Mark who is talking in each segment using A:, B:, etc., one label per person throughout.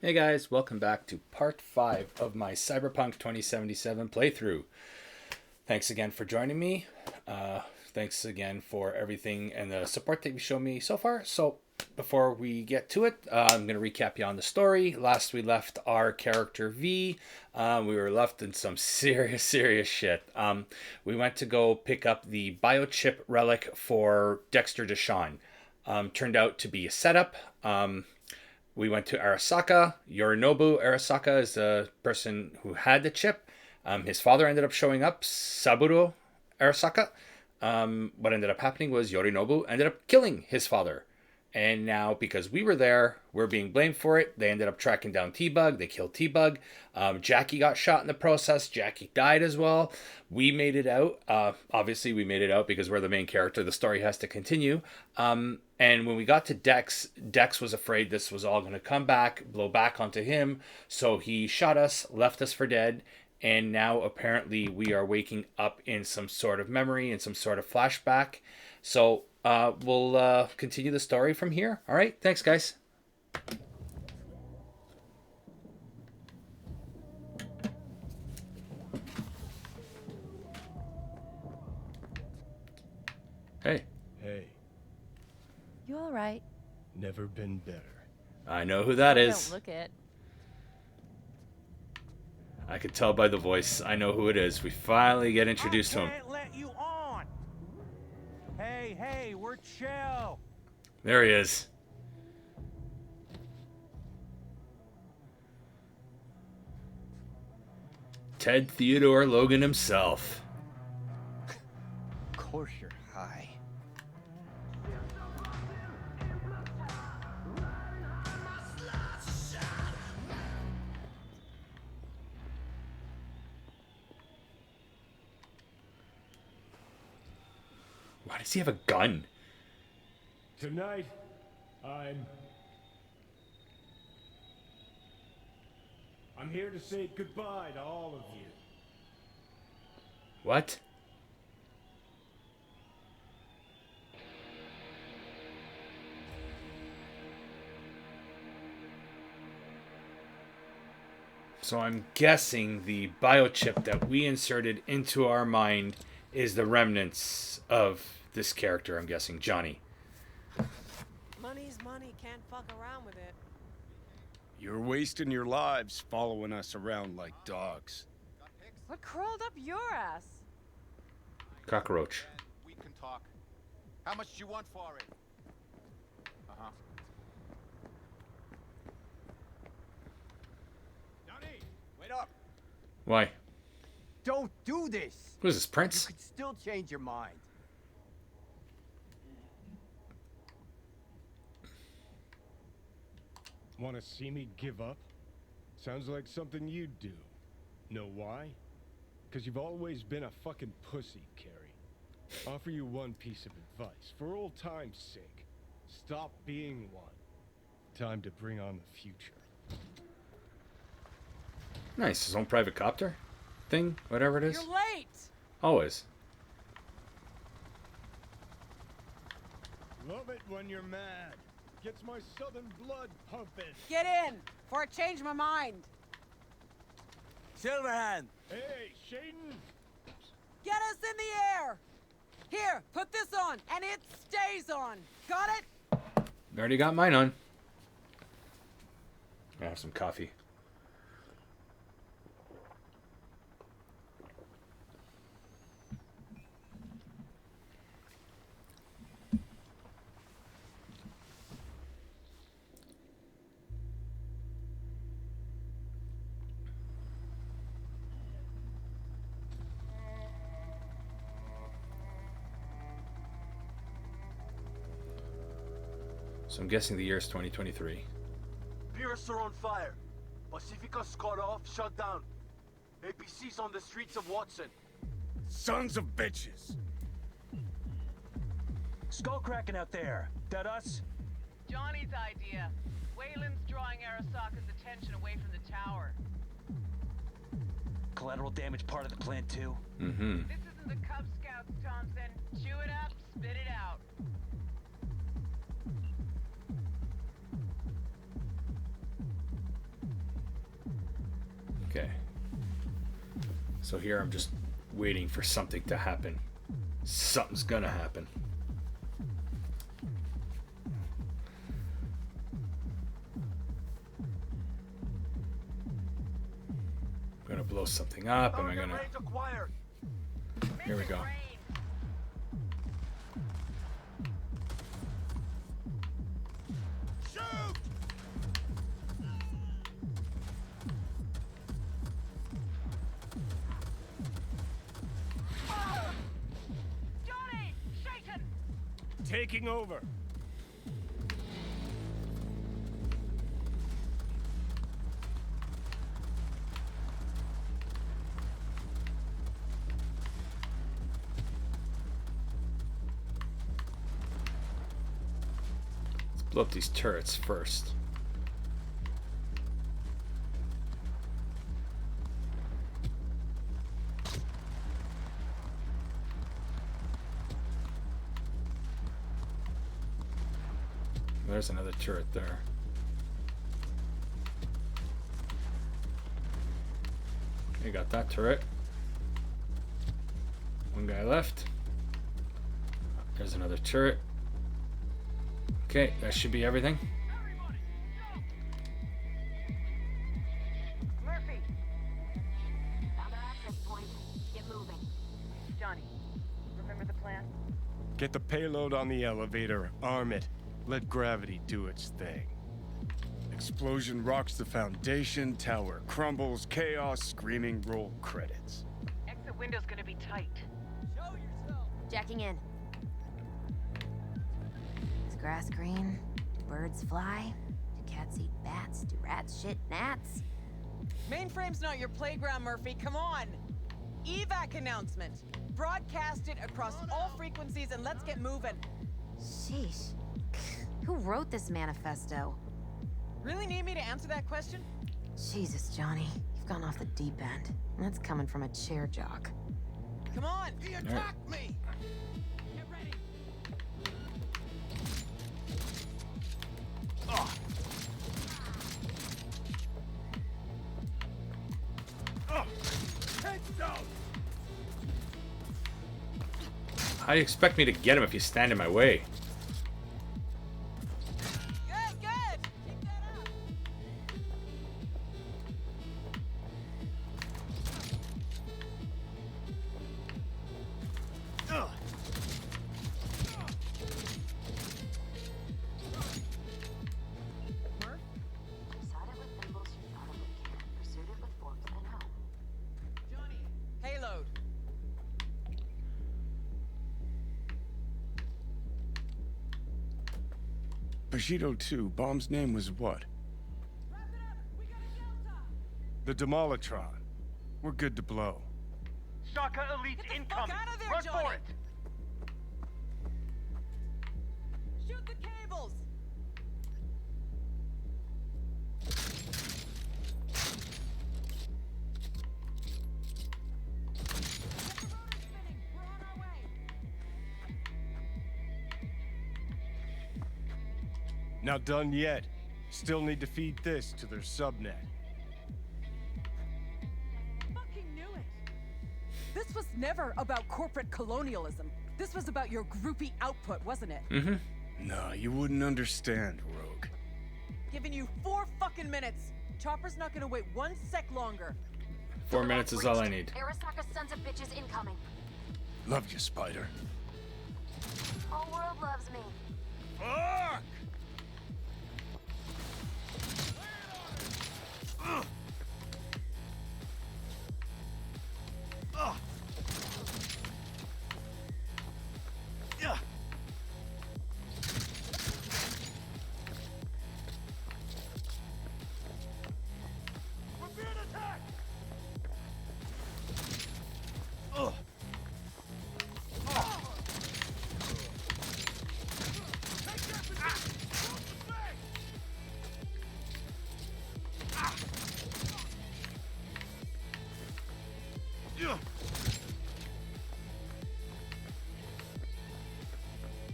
A: Hey guys, welcome back to part 5 of my Cyberpunk 2077 playthrough. Thanks again for joining me. Thanks again for everything and the support that you showed me so far. So before we get to it, I'm going to recap you on the story. Last we left our character V. We were left in some serious shit. We went to go pick up the biochip relic for Dexter Deshawn. Turned out to be a setup. We went to Arasaka. Yorinobu Arasaka is the person who had the chip. His father ended up showing up, Saburo Arasaka. What ended up happening was Yorinobu ended up killing his father. And now, because we were there, we're being blamed for it. They ended up tracking down T-Bug. They killed T-Bug. Jackie got shot in the process. Jackie died as well. We made it out. Obviously, we made it out because we're the main character. The story has to continue. And when we got to Dex, Dex was afraid this was all going to come back, blow back onto him. So he shot us, left us for dead. And now, apparently, we are waking up in some sort of memory, in some sort of flashback. So we'll continue the story from here. All right. Thanks, guys. Hey.
B: Hey,
C: You all right?
B: never been better.
A: I know who that is.
C: Don't look it.
A: I could tell by the voice. I know who it is. We finally get introduced to him.
D: I can't let you on. Hey, we're chill.
A: There he is. Ted Theodore Logan himself.
E: Of course you're high.
A: Why does he have a gun?
B: Tonight, I'm here to say goodbye to all of you.
A: What? So I'm guessing the biochip that we inserted into our mind is the remnants of this character, I'm guessing, Johnny.
F: Money's money, can't fuck around with it.
E: You're wasting your lives following us around like dogs.
F: What crawled up your ass?
A: Cockroach.
G: We can talk. How much do you want for it? Uh-huh.
E: Johnny, wait up.
A: Why?
E: Don't do this.
A: Who is this,
E: You
A: Prince?
E: could still change your mind.
B: Want to see me give up? Sounds like something you'd do. Know why? Because you've always been a fucking pussy, Carrie. Offer you one piece of advice. For old time's sake, stop being one. Time to bring on the future.
A: Nice. His own private copter thing, whatever it is.
F: You're late!
A: Always.
B: Love it when you're mad. Gets my southern blood pumping.
F: Get in, before I change my mind.
D: Silverhand.
B: Hey, Shaden!
F: Get us in the air! Here, put this on, and it stays on. Got it?
A: Already got mine on. I have some coffee. So I'm guessing the year is 2023.
H: Pierce are on fire. Pacifica's cut off, shut down. APC's on the streets of Watson.
E: Sons of bitches.
D: Skull cracking out there. That us?
I: Johnny's idea. Wayland's drawing Arasaka's attention away from the tower.
D: Collateral damage part of the plan too.
A: Mm-hmm.
I: This isn't the Cub Scouts, Thompson. Chew it up, spit it out.
A: Okay. So here I'm just waiting for something to happen. Something's gonna happen. I'm gonna blow something up. Am I gonna...
H: Range acquired.
A: Here we go.
H: Shoot!
I: Johnny! Satan!
B: Taking over.
A: Let's blow up these turrets first. There's another turret there. You got that turret. One guy left. There's another turret. Okay, that should be everything.
I: Murphy!
C: Found our access point. Get moving.
I: Johnny, remember the plan?
B: Get the payload on the elevator, arm it. Let gravity do its thing.
E: Explosion rocks the foundation, tower crumbles, chaos, screaming, roll credits.
I: Exit window's gonna be tight.
F: Show yourself.
C: Jacking in. Is grass green? Do birds fly? Do cats eat bats? Do rats shit gnats?
F: Mainframe's not your playground, Murphy. Come on. Evac announcement. Broadcast it across all frequencies and let's get moving.
C: Sheesh. Who wrote this manifesto?
F: Really need me to answer that question?
C: Jesus, Johnny. You've gone off the deep end. And that's coming from a chair jock.
F: Come on.
G: He attacked me!
F: Get ready.
A: How do you expect me to get him if you stand in my way?
F: Good, good. Keep that up. Murph?
C: Sought it with thimbles, you thought it with care. Pursued it with forks and hope.
F: Johnny. Payload.
E: Bushido 2, bomb's name was what?
F: Wrap it up. We got a Delta.
B: The Demolitron. We're good to blow.
H: Shaka Elite
F: Get the fuck
H: incoming!
F: out of there,
H: Run
F: Johnny!
H: for it!
F: Shoot the cables. Get the rotor spinning. We're on our way.
B: Not done yet. Still need to feed this to their subnet.
F: Fucking knew it. This was never about corporate colonialism. This was about your groupie output, wasn't it?
A: Mm-hmm.
E: No, you wouldn't understand, Rogue.
F: Giving you 4 fucking minutes. Chopper's not gonna wait 1 sec longer.
A: 4 minutes is all I need.
C: Arasaka's sons of bitches incoming.
E: Love you, Spider.
C: Whole world loves me.
E: Fuck!
H: We're being attacked!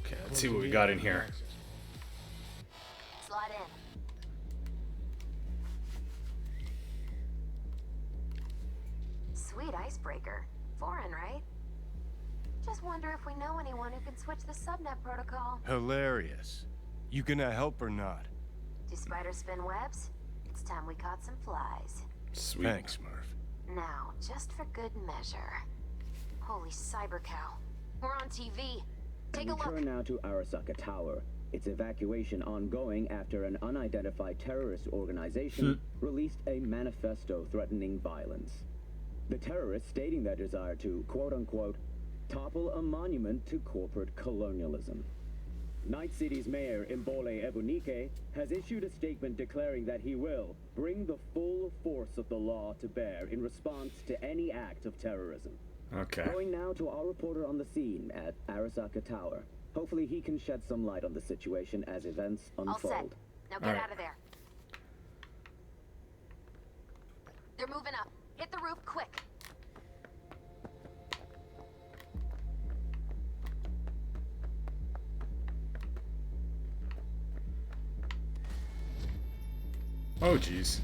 A: Okay, let's see what we got in here.
C: Slide in. Sweet icebreaker. Foreign, right? Just wonder if we know anyone who can switch the subnet protocol.
E: Hilarious. You gonna help or not?
C: Do spiders spin webs? It's time we caught some flies.
A: Sweet.
E: Thanks, Murph.
C: Now, just for good measure. Holy cyber cow. We're on TV. Take a look.
J: Return now to Arasaka Tower. Its evacuation ongoing after an unidentified terrorist organization released a manifesto threatening violence. The terrorists stating their desire to, quote-unquote, topple a monument to corporate colonialism. Night City's mayor, Imbole Ebunike, has issued a statement declaring that he will bring the full force of the law to bear in response to any act of terrorism.
A: Okay.
J: Going now to our reporter on the scene at Arasaka Tower. Hopefully he can shed some light on the situation as events unfold.
C: All set. Now get out of there. They're moving up. Hit the roof quick.
A: Oh, jeez.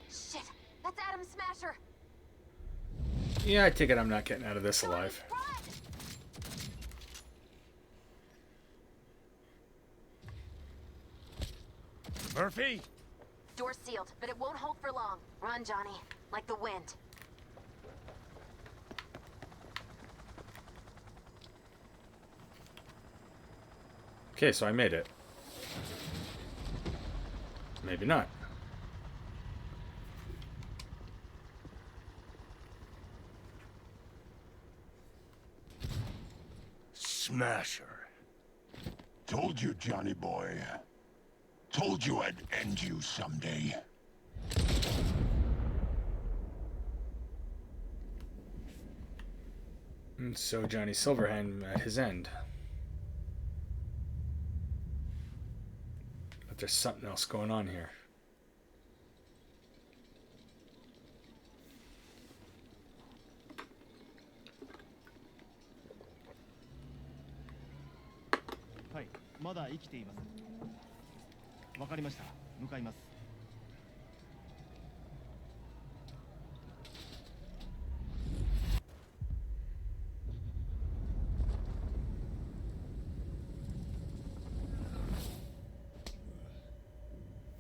C: Shit, that's Adam Smasher.
A: Yeah, I take it I'm not getting out of this alive.
E: Murphy?
C: Door's sealed, but it won't hold for long. Run, Johnny, like the wind.
A: Okay, so I made it. Maybe not.
E: Smasher.
K: Told you, Johnny boy. Told you I'd end you someday.
A: And so Johnny Silverhand at his end. But there's something else going on here.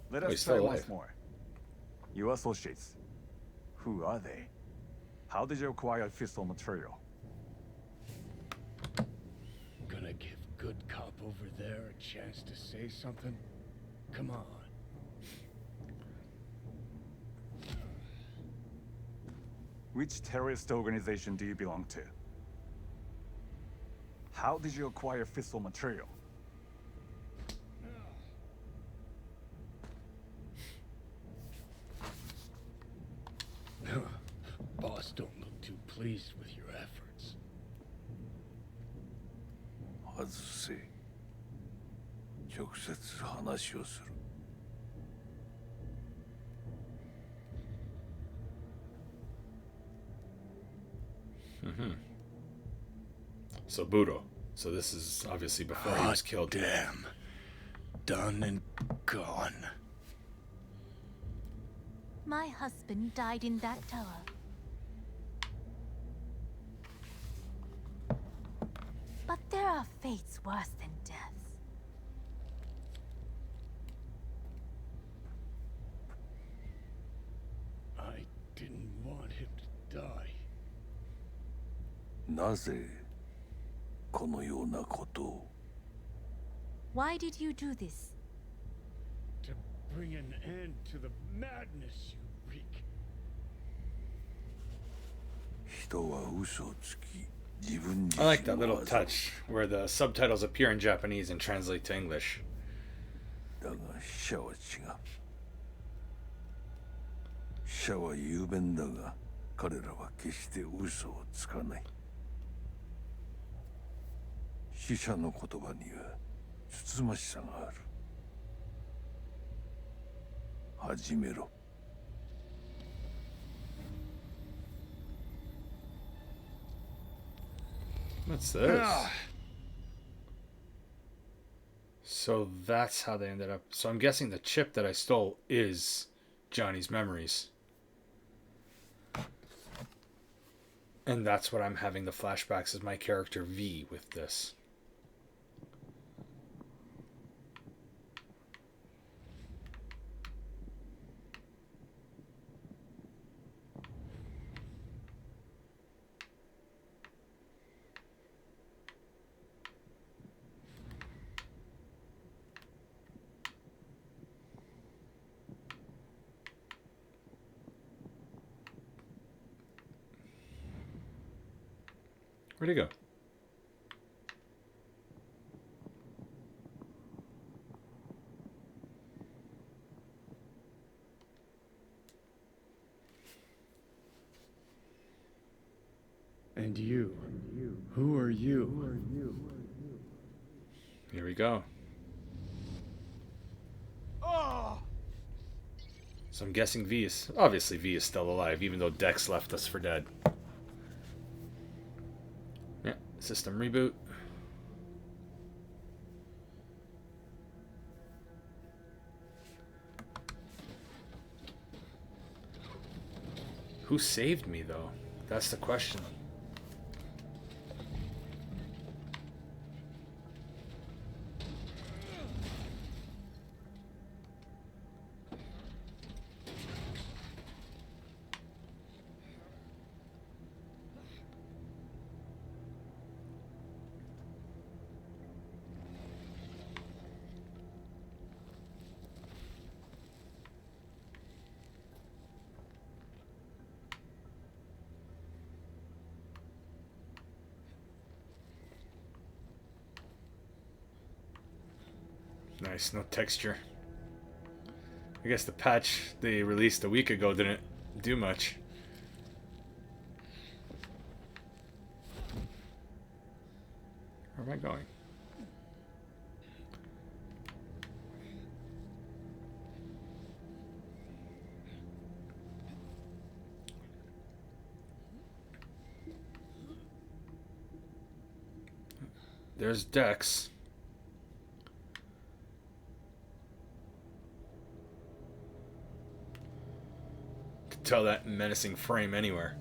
L: Let
A: Oh,
L: us
A: he's
L: try
A: still
L: once
A: alive.
L: more. Your associates. Who are they? How did you acquire fissile material?
E: Gonna give good cop over there a chance to say something? Come on.
L: Which terrorist organization do you belong to? How did you acquire fissile material?
E: Boss don't look too pleased with your efforts.
K: 外せ。直接話をする。
A: So Budo. So this is obviously before he was killed.
E: Damn. Done and gone.
M: My husband died in that tower. But there are fates worse than death.
E: I didn't want him to die.
K: なぜこのようなことを
M: Why did you do this?
E: To bring an end to the madness you wreak.
K: 人は嘘をつき自分自
A: I
K: 身
A: like that
K: の
A: little
K: 技
A: touch where the subtitles appear in Japanese and translate to English.
K: だが死者は違う死者は雄弁だが彼らは決して嘘をつかない死者の言葉にはつつましさがある始めろ
A: What's this? So that's how they ended up. So I'm guessing the chip that I stole is Johnny's memories. And that's what I'm having the flashbacks as my character V with this. Where'd he go?
E: And you. Who are you?
A: Here we go. So I'm guessing V is... Obviously V is still alive, even though Dex left us for dead. Yeah, system reboot. Who saved me, though? That's the question. Nice, no texture. I guess the patch they released a week ago didn't do much. Where am I going? There's Dex. Tell that menacing frame anywhere.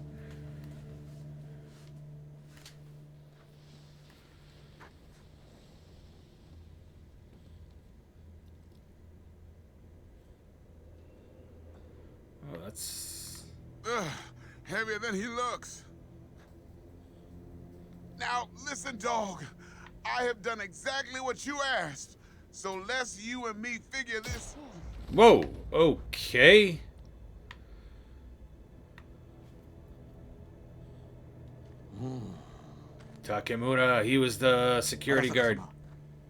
A: Oh, that's
K: Heavier than he looks. Now, listen, dog. I have done exactly what you asked. So let's you and me figure this.
A: Whoa, okay. Takemura, he was the security guard.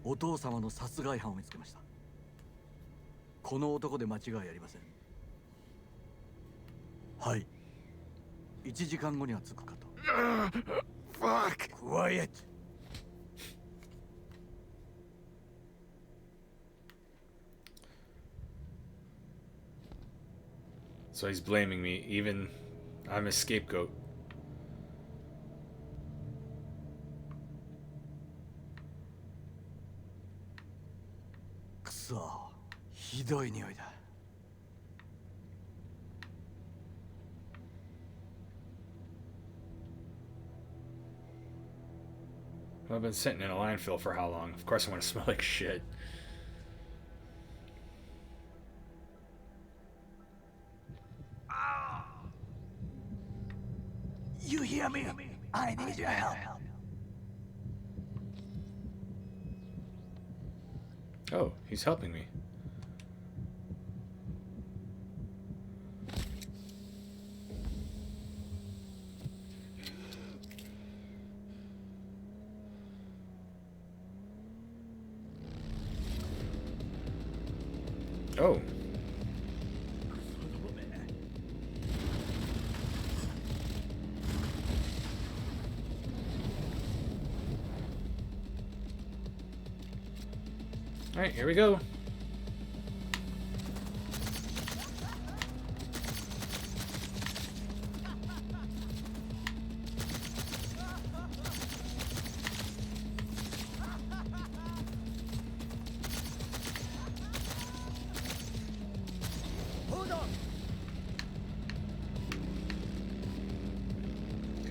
N: お父様の殺害犯を見つけました。この男で間違いありません。はい。1時間後には着くかと。
K: Fuck!
N: Quiet!
A: So he's blaming me, even I'm a scapegoat.
N: So, ひどい匂いだ。
A: I've been sitting in a landfill for how long? Of course I want to smell like shit.
N: You hear me? I need your help.
A: Oh, he's helping me. Oh. All right, here we go.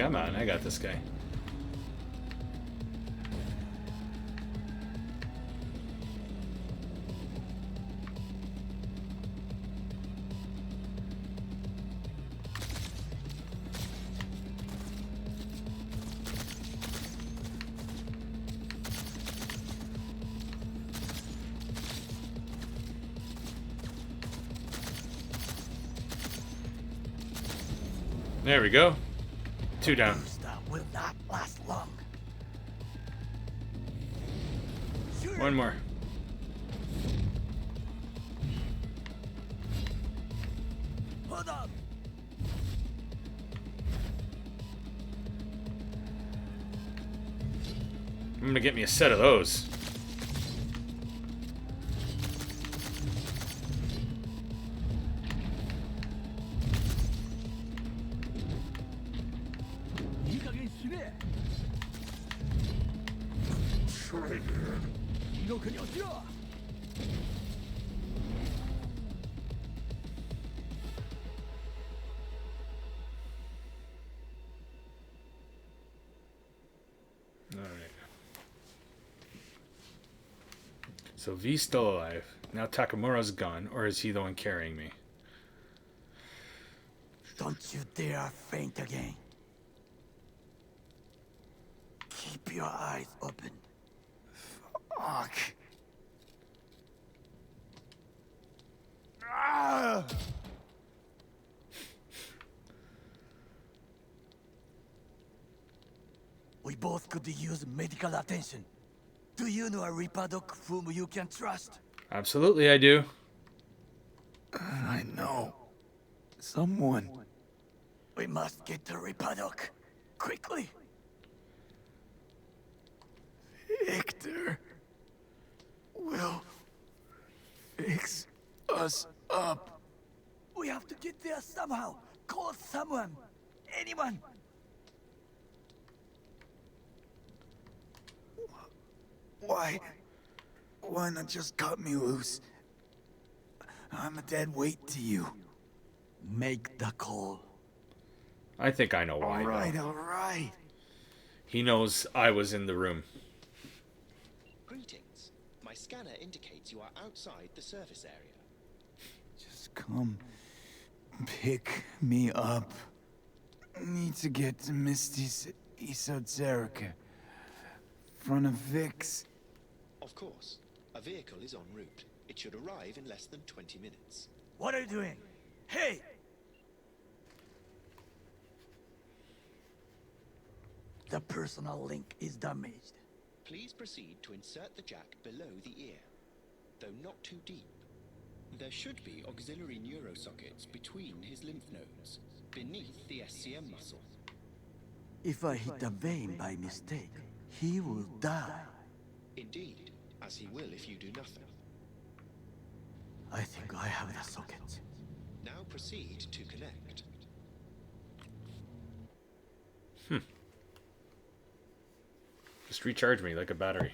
A: Come on, I got this guy. There we go. 2 down.
N: Will not last long.
A: One more.
N: Hold up.
A: I'm gonna get me a set of those. Alright. So V's still alive. Now Takamura's gone, or is he the one carrying me?
N: Don't you dare faint again. Keep your eyes open.
E: Fuck. Ah!
N: We both could use medical attention. Do you know a Reaper doc whom you can trust?
A: Absolutely, I do.
E: I know. Someone.
N: We must get to Reaper doc. Quickly.
E: Victor will fix us up.
N: We have to get there somehow. Call someone. Anyone.
E: Why not just cut me loose? I'm a dead weight to you.
N: Make the call.
A: I think I know why.
E: All right.
A: He knows I was in the room.
O: Greetings. My scanner indicates you are outside the service area.
E: Just come pick me up. Need to get to Misty's esoterica. Front of Vic's.
O: Of course. A vehicle is en route. It should arrive in less than 20 minutes.
N: What are you doing? Hey! The personal link is damaged.
O: Please proceed to insert the jack below the ear, though not too deep. There should be auxiliary neurosockets between his lymph nodes, beneath the SCM muscle.
N: If I hit a vein by mistake, he will die.
O: Indeed, as he will if you do nothing.
N: I think I have the socket.
O: Now proceed to connect.
A: Just recharge me like a battery.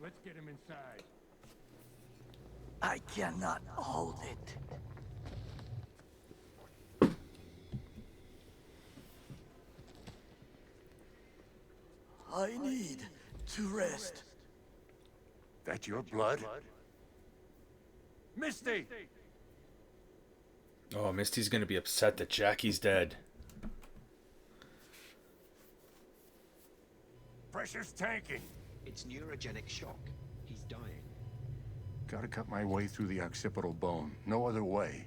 B: Let's get him inside.
N: I cannot hold it. I need to rest.
E: That your blood?
B: Misty!
A: Oh, Misty's gonna be upset that Jackie's dead.
B: Pressure's tanking.
O: It's neurogenic shock. He's dying.
P: Gotta cut my way through the occipital bone. No other way.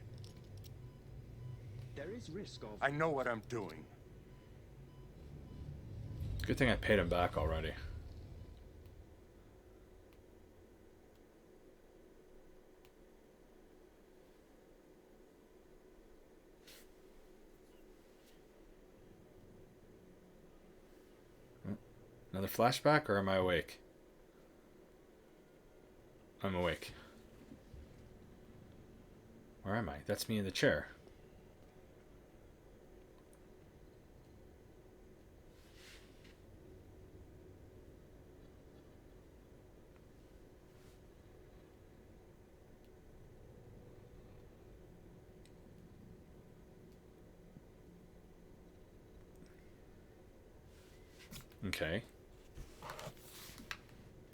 O: There is risk of...
P: I know what I'm doing.
A: Good thing I paid him back already. Another flashback, or am I awake? I'm awake. Where am I? That's me in the chair. Okay.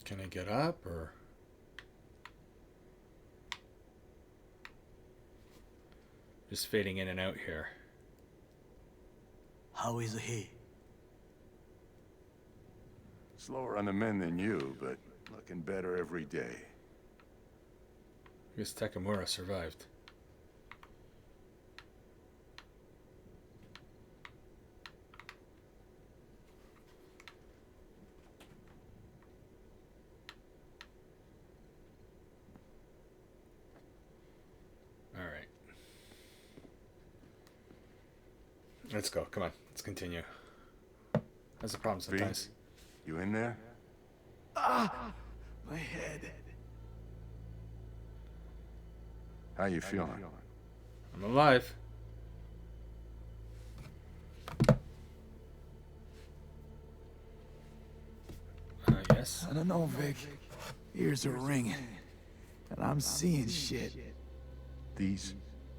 A: Can I get up or? Just fading in and out here.
N: How is he?
P: Slower on the mend than you, but looking better every day.
A: I guess Takamura survived. All right. Let's go. Come on. Let's continue. That's a problem sometimes.
P: You in there?
Q: Ah! My head.
P: How you feeling?
A: I'm alive. Yes.
Q: I don't know, Vic. Ears are ringing. And I'm seeing shit.
P: These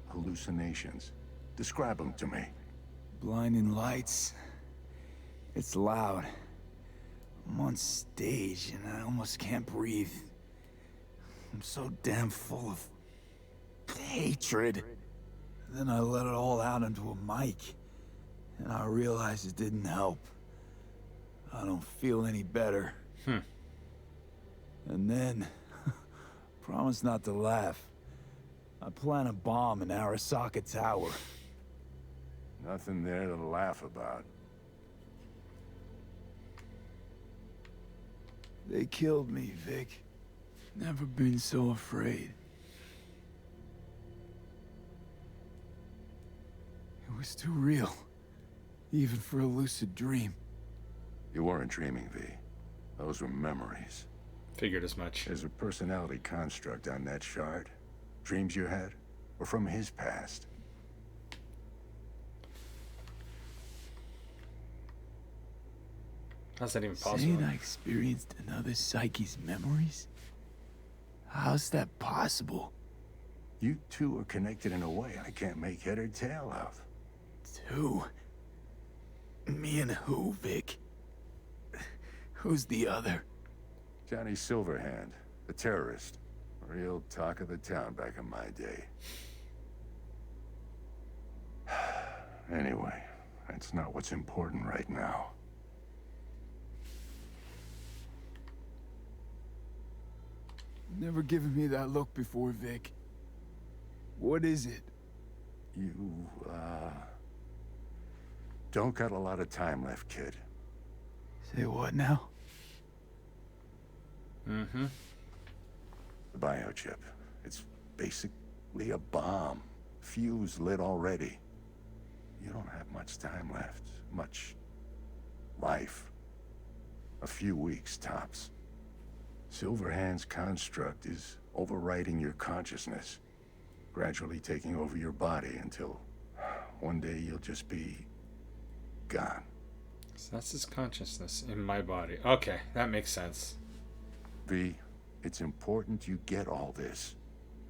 P: hallucinations. Describe them to me.
Q: Blinding lights. It's loud. I'm on stage and I almost can't breathe. I'm so damn full of hatred. Then I let it all out into a mic. And I realized it didn't help. I don't feel any better. And then, promise not to laugh. I plant a bomb in Arasaka Tower.
P: Nothing there to laugh about.
Q: They killed me, Vic. Never been so afraid. It was too real. Even for a lucid dream.
P: You weren't dreaming, V. Those were memories.
A: Figured as much.
P: There's a personality construct on that shard. Dreams you had were from his past.
A: How's that even possible?
Q: Saying I experienced another psyche's memories? How's that possible?
P: You two are connected in a way I can't make head or tail of.
Q: Two? Me and who, Vic? Who's the other?
P: Johnny Silverhand, the terrorist. Real talk of the town back in my day. Anyway, that's not what's important right now.
Q: Never given me that look before, Vic. What is it?
P: You, don't got a lot of time left, kid.
Q: Say what now?
A: Mm-hmm.
P: The biochip. It's basically a bomb. Fuse lit already. You don't have much time left. Much life. A few weeks, tops. Silverhand's construct is overriding your consciousness. Gradually taking over your body until one day you'll just be gone.
A: So that's his consciousness in my body. Okay, that makes sense.
P: V, it's important you get all this.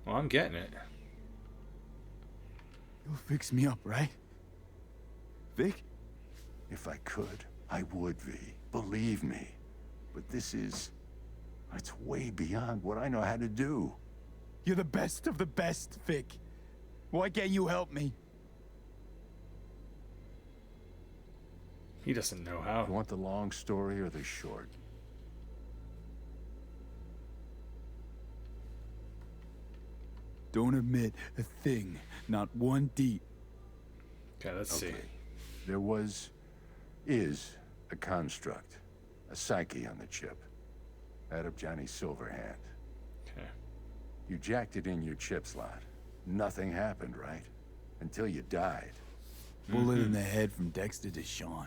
A: Well, I'm getting it.
Q: You'll fix me up, right? Vic?
P: If I could, I would, V. Believe me. But this is... it's way beyond what I know how to do.
Q: You're the best of the best, Vic. Why can't you help me?
A: He doesn't know how.
P: You want the long story or the short?
Q: Don't admit a thing, not one deep.
A: Okay, let's see.
P: There is a construct, a psyche on the chip. That of Johnny Silverhand.
A: Okay.
P: You jacked it in your chip slot. Nothing happened, right? Until you died.
Q: Bullet in the head from Dexter to Sean.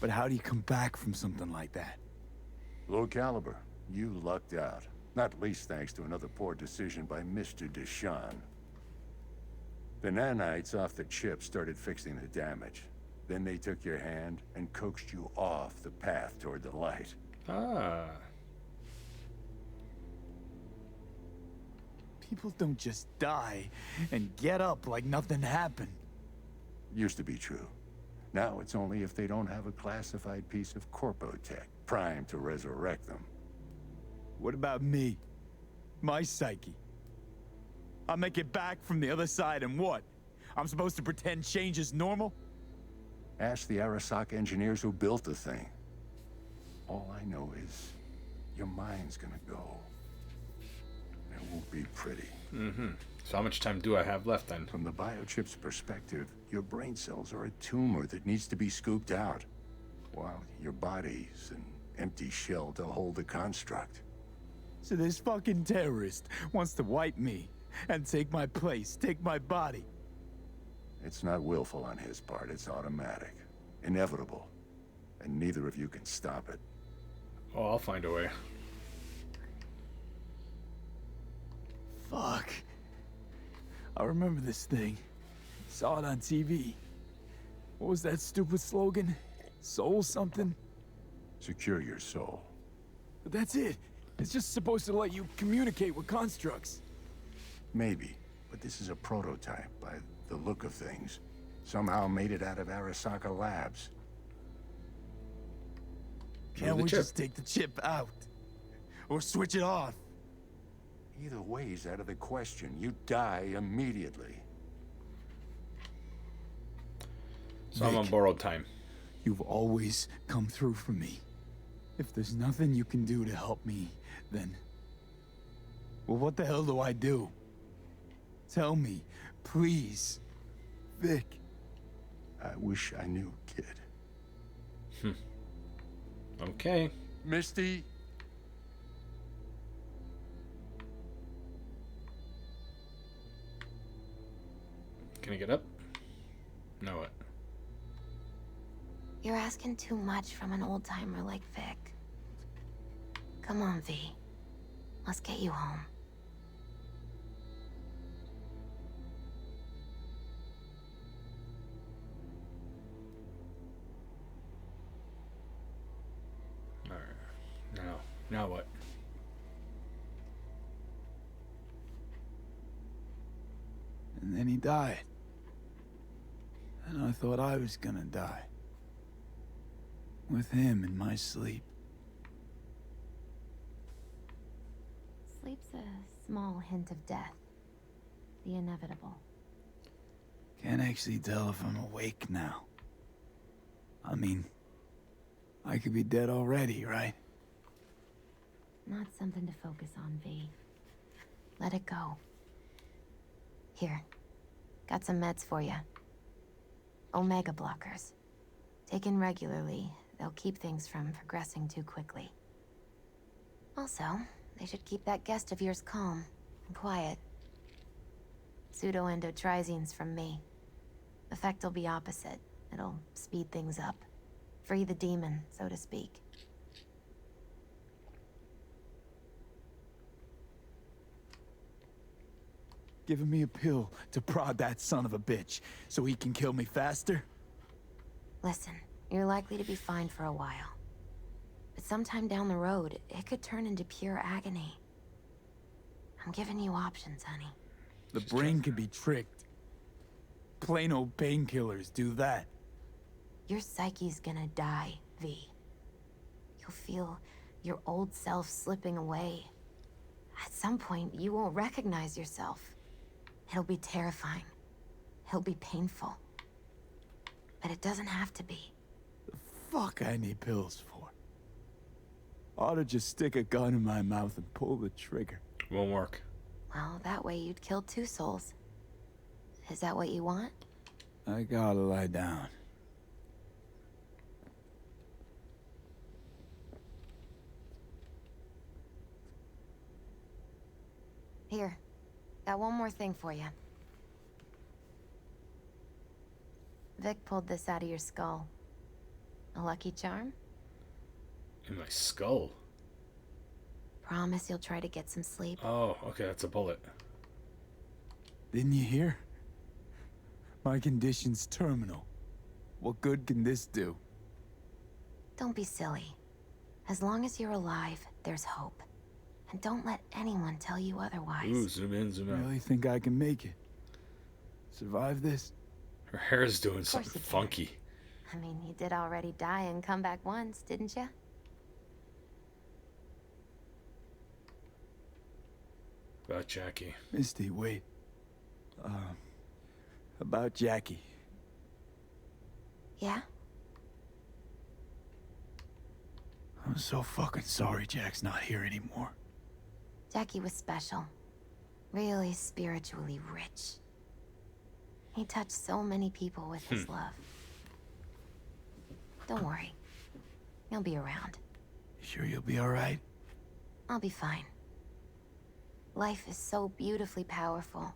Q: But how do you come back from something like that?
P: Low caliber. You lucked out. Not least thanks to another poor decision by Mr. Deshawn. The nanites off the chip started fixing the damage. Then they took your hand and coaxed you off the path toward the light.
A: Ah.
Q: People don't just die and get up like nothing happened.
P: Used to be true. Now it's only if they don't have a classified piece of corpo tech primed to resurrect them.
Q: What about me? My psyche? I make it back from the other side and what? I'm supposed to pretend change is normal?
P: Ask the Arasaka engineers who built the thing. All I know is your mind's gonna go. It won't be pretty.
A: Mm-hmm. So how much time do I have left then?
P: From the biochip's perspective, your brain cells are a tumor that needs to be scooped out, while your body's an empty shell to hold the construct.
Q: So this fucking terrorist wants to wipe me and take my place, take my body.
P: It's not willful on his part, it's automatic. Inevitable. And neither of you can stop it.
A: Oh, I'll find a way.
Q: Fuck. I remember this thing. Saw it on TV. What was that stupid slogan? Soul something?
P: Secure your soul.
Q: But that's it. It's just supposed to let you communicate with constructs.
P: Maybe, but this is a prototype by the look of things. Somehow made it out of Arasaka Labs.
Q: Can't we just take the chip out? Or switch it off?
P: Either way's out of the question. You die immediately.
A: So I'm on borrowed time.
Q: You've always come through for me. If there's nothing you can do to help me, then... well, what the hell do I do? Tell me, please. Vic.
P: I wish I knew, kid.
A: Okay.
E: Misty.
A: Can I get up? No, what?
C: You're asking too much from an old-timer like Vic. Come on, V. Let's get you home.
A: Alright. Now what?
Q: And then he died. And I thought I was gonna die. With him in my sleep.
C: Sleep's a small hint of death. The inevitable.
Q: Can't actually tell if I'm awake now. I mean, I could be dead already, right?
C: Not something to focus on, V. Let it go. Here. Got some meds for you. Omega blockers. Taken regularly, they'll keep things from progressing too quickly. Also, they should keep that guest of yours calm and quiet. Pseudo-endotrizine's from me. Effect will be opposite. It'll speed things up. Free the demon, so to speak.
Q: Giving me a pill to prod that son of a bitch so he can kill me faster?
C: Listen, you're likely to be fine for a while. But sometime down the road, it could turn into pure agony. I'm giving you options, honey.
Q: The brain can be tricked. Plain old painkillers do that.
C: Your psyche's gonna die, V. You'll feel your old self slipping away. At some point, you won't recognize yourself. It'll be terrifying. It'll be painful. But it doesn't have to be.
Q: The fuck I need pills for? Ought to just stick a gun in my mouth and pull the trigger.
A: Won't work.
C: Well, that way you'd kill 2 souls. Is that what you want?
Q: I gotta lie down.
C: Here. Got one more thing for you. Vic pulled this out of your skull. A lucky charm?
A: In my skull?
C: Promise you'll try to get some sleep.
A: Oh, okay, that's a bullet.
Q: Didn't you hear? My condition's terminal. What good can this do?
C: Don't be silly. As long as you're alive, there's hope. And don't let anyone tell you otherwise.
A: Ooh, zoom in, zoom out.
Q: Really think I can make it? Survive this?
A: Her hair's doing something funky.
C: I mean, you did already die and come back once, didn't you?
A: About Jackie.
Q: Misty, wait. About Jackie.
C: Yeah?
Q: I'm so fucking sorry Jack's not here anymore.
C: Jackie was special. Really spiritually rich. He touched so many people with his love. Don't worry. He'll be around.
Q: Sure you'll be alright?
C: I'll be fine. Life is so beautifully powerful.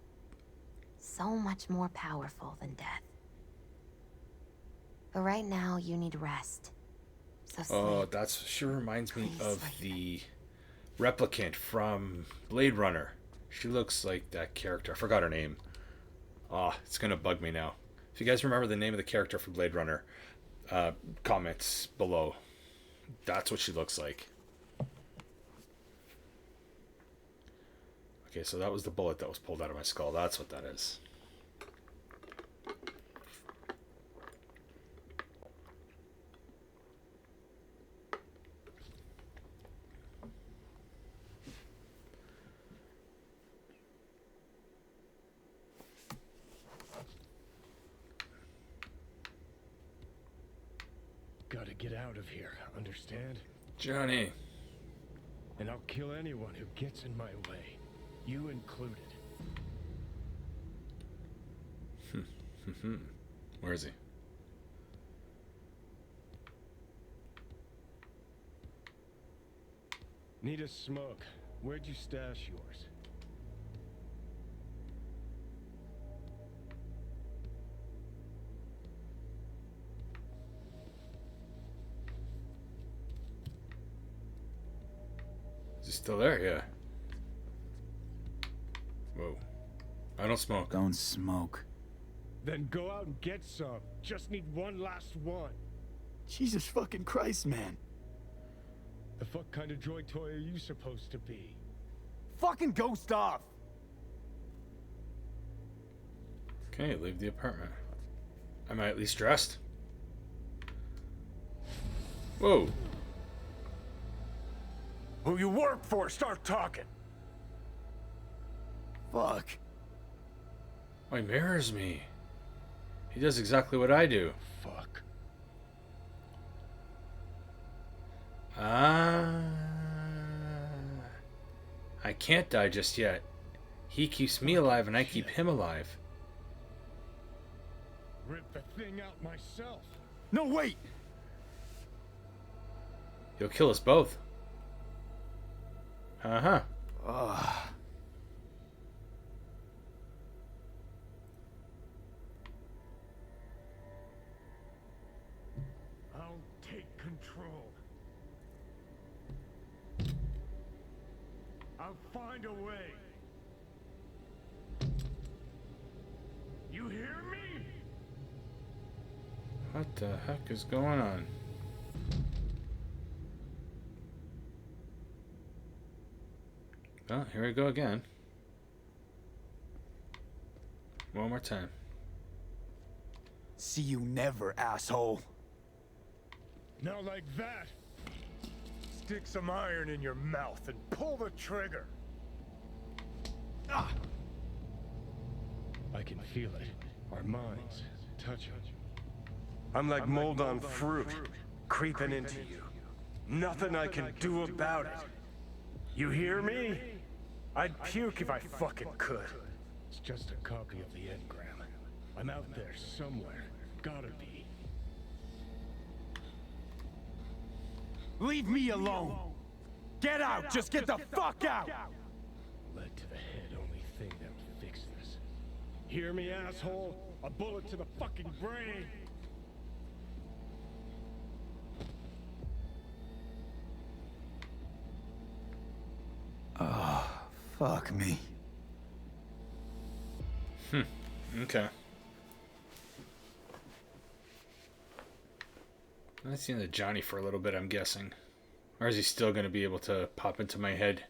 C: So much more powerful than death. But right now, you need rest. So sleep.
A: Oh, that's sure reminds me of the replicant from Blade Runner. She looks like that character. I forgot her name. Oh, it's gonna bug me now. If you guys remember the name of the character from Blade Runner, comments below. That's what she looks like. Okay, so that was the bullet that was pulled out of my skull. That's what that is.
B: Gotta get out of here, understand?
A: Johnny.
B: And I'll kill anyone who gets in my way. You included.
A: Where is he?
B: Need a smoke. Where'd you stash yours?
A: Is he still there? Yeah. Whoa. I don't smoke.
Q: Don't smoke.
B: Then go out and get some. Just need one last one.
Q: Jesus fucking Christ, man.
B: The fuck kind of droid toy are you supposed to be?
Q: Fucking ghost off!
A: Okay, leave the apartment. Am I at least dressed? Whoa.
E: Who you work for, start talking.
Q: Fuck.
A: Oh, he mirrors me. He does exactly what I do.
B: Fuck.
A: I can't die just yet. He keeps me alive and I keep him alive.
B: Rip the thing out myself.
Q: No, wait!
A: He'll kill us both. Uh-huh.
B: I'll take control. I'll find a way. You hear me?
A: What the heck is going on? Oh, here we go again. One more time.
Q: See you never, asshole.
B: Not like that. Stick some iron in your mouth and pull the trigger. Ah! I can feel it. Our minds touching.
E: I'm like mold on fruit, creeping into you. Nothing I can do about it. You hear me? I'd puke if I fucking could.
B: It's just a copy of the engram. I'm out there somewhere. Gotta be.
Q: Leave me alone! Get out! Just get the fuck out!
B: Lead to the head, only thing that would fix this. Hear me, asshole? A bullet to the fucking brain!
Q: Oh, fuck me.
A: Okay. I've seen the Johnny for a little bit, I'm guessing. Or is he still going to be able to pop into my head?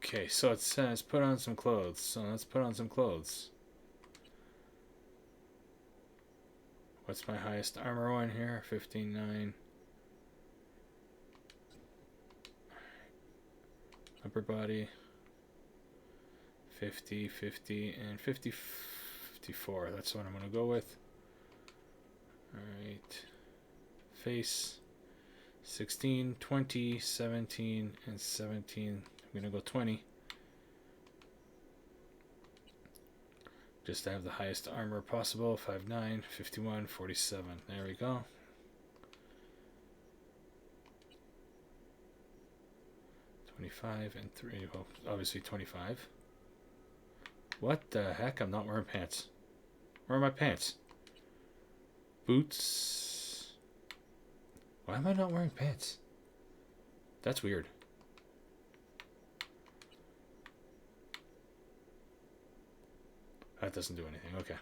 A: Okay, so it says put on some clothes. So let's put on some clothes. What's my highest armor one here? 15.9. Upper body. 50, 50, and 50, 54. That's what I'm going to go with. Alright. Face. 16, 20, 17, and 17. I'm going to go 20. Just to have the highest armor possible. 5'9", 51, 47. There we go. $25 and 3. Well, obviously 25. What the heck? I'm not wearing pants. Where are my pants? Boots. Why am I not wearing pants? That's weird. That doesn't do anything. Okay.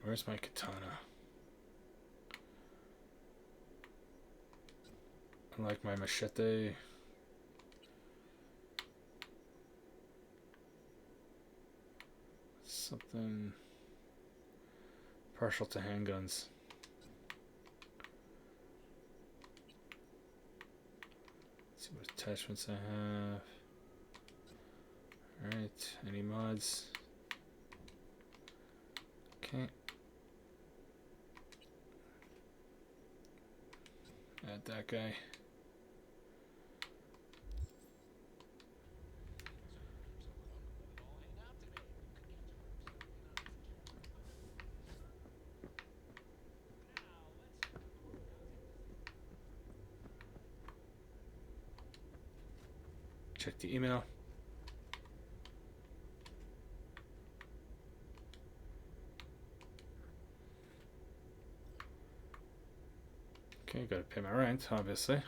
A: Where's my katana? I like my machete. Something partial to handguns. Let's see what attachments I have. Alright, any mods? Okay. Add that guy. Check the email. Okay, gotta pay my rent, obviously.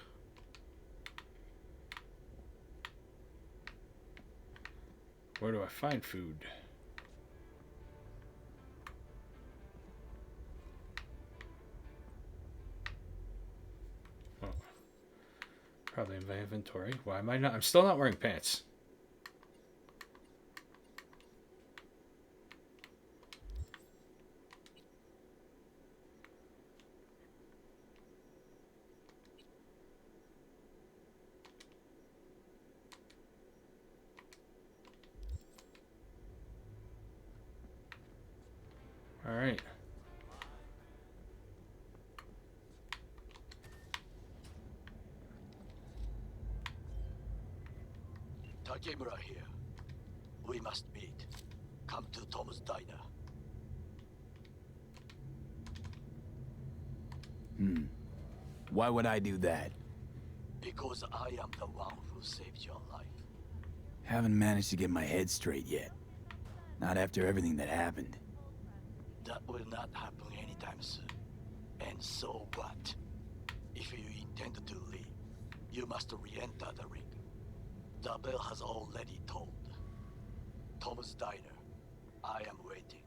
A: Where do I find food? Oh. Probably in my inventory. Why am I not? I'm still not wearing pants. All right.
H: Takemura here. We must meet. Come to Tom's Diner.
Q: Why would I do that?
H: Because I am the one who saved your life.
Q: Haven't managed to get my head straight yet. Not after everything that happened.
H: That will not happen anytime soon. And so what? If you intend to leave, you must re-enter the ring. The bell has already tolled. Tom's Diner. I am waiting.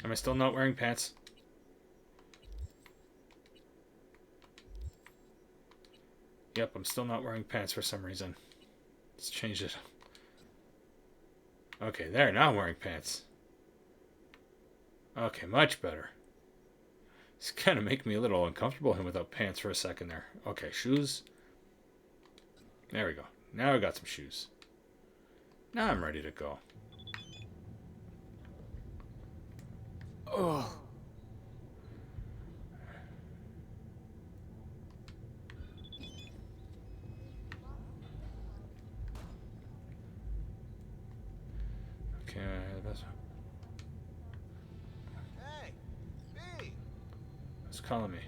A: Am I still not wearing pants? Yep, I'm still not wearing pants for some reason. Let's change it. Okay, there, now I'm wearing pants. Okay, much better. It's kind of making me a little uncomfortable without pants for a second there. Okay, shoes. There we go. Now I got some shoes. Now I'm ready to go. Oh. Okay, that's...
G: Hey, B.
A: It's calling me.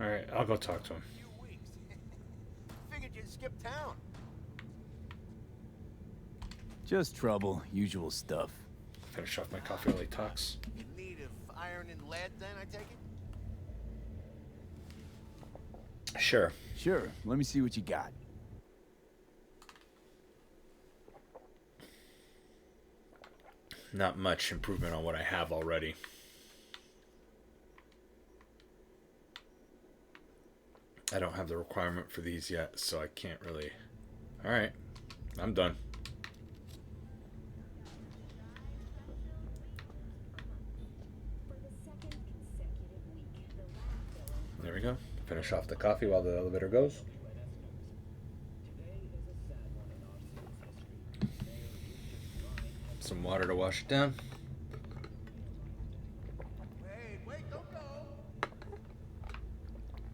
A: Alright, I'll go talk to him.
G: skip town?
Q: Just trouble, usual stuff.
A: Finish off my coffee while he talks.
G: In need of iron and lead, then, I take it?
A: Sure.
Q: Sure, let me see what you got.
A: Not much improvement on what I have already. I don't have the requirement for these yet, so I can't really... Alright, I'm done. There we go. Finish off the coffee while the elevator goes. Some water to wash it down.
G: Wait, don't go.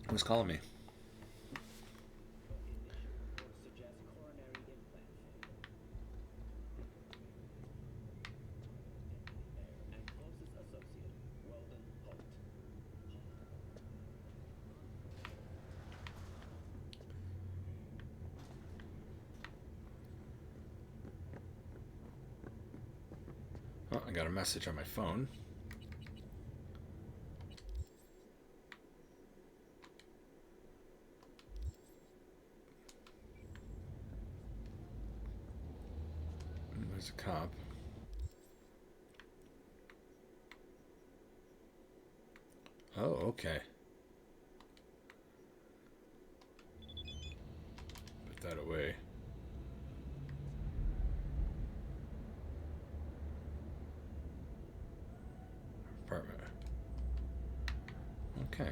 A: Who's calling me? Oh, I got a message on my phone. There's a cop. Oh, okay. Put that away. Apartment. Okay.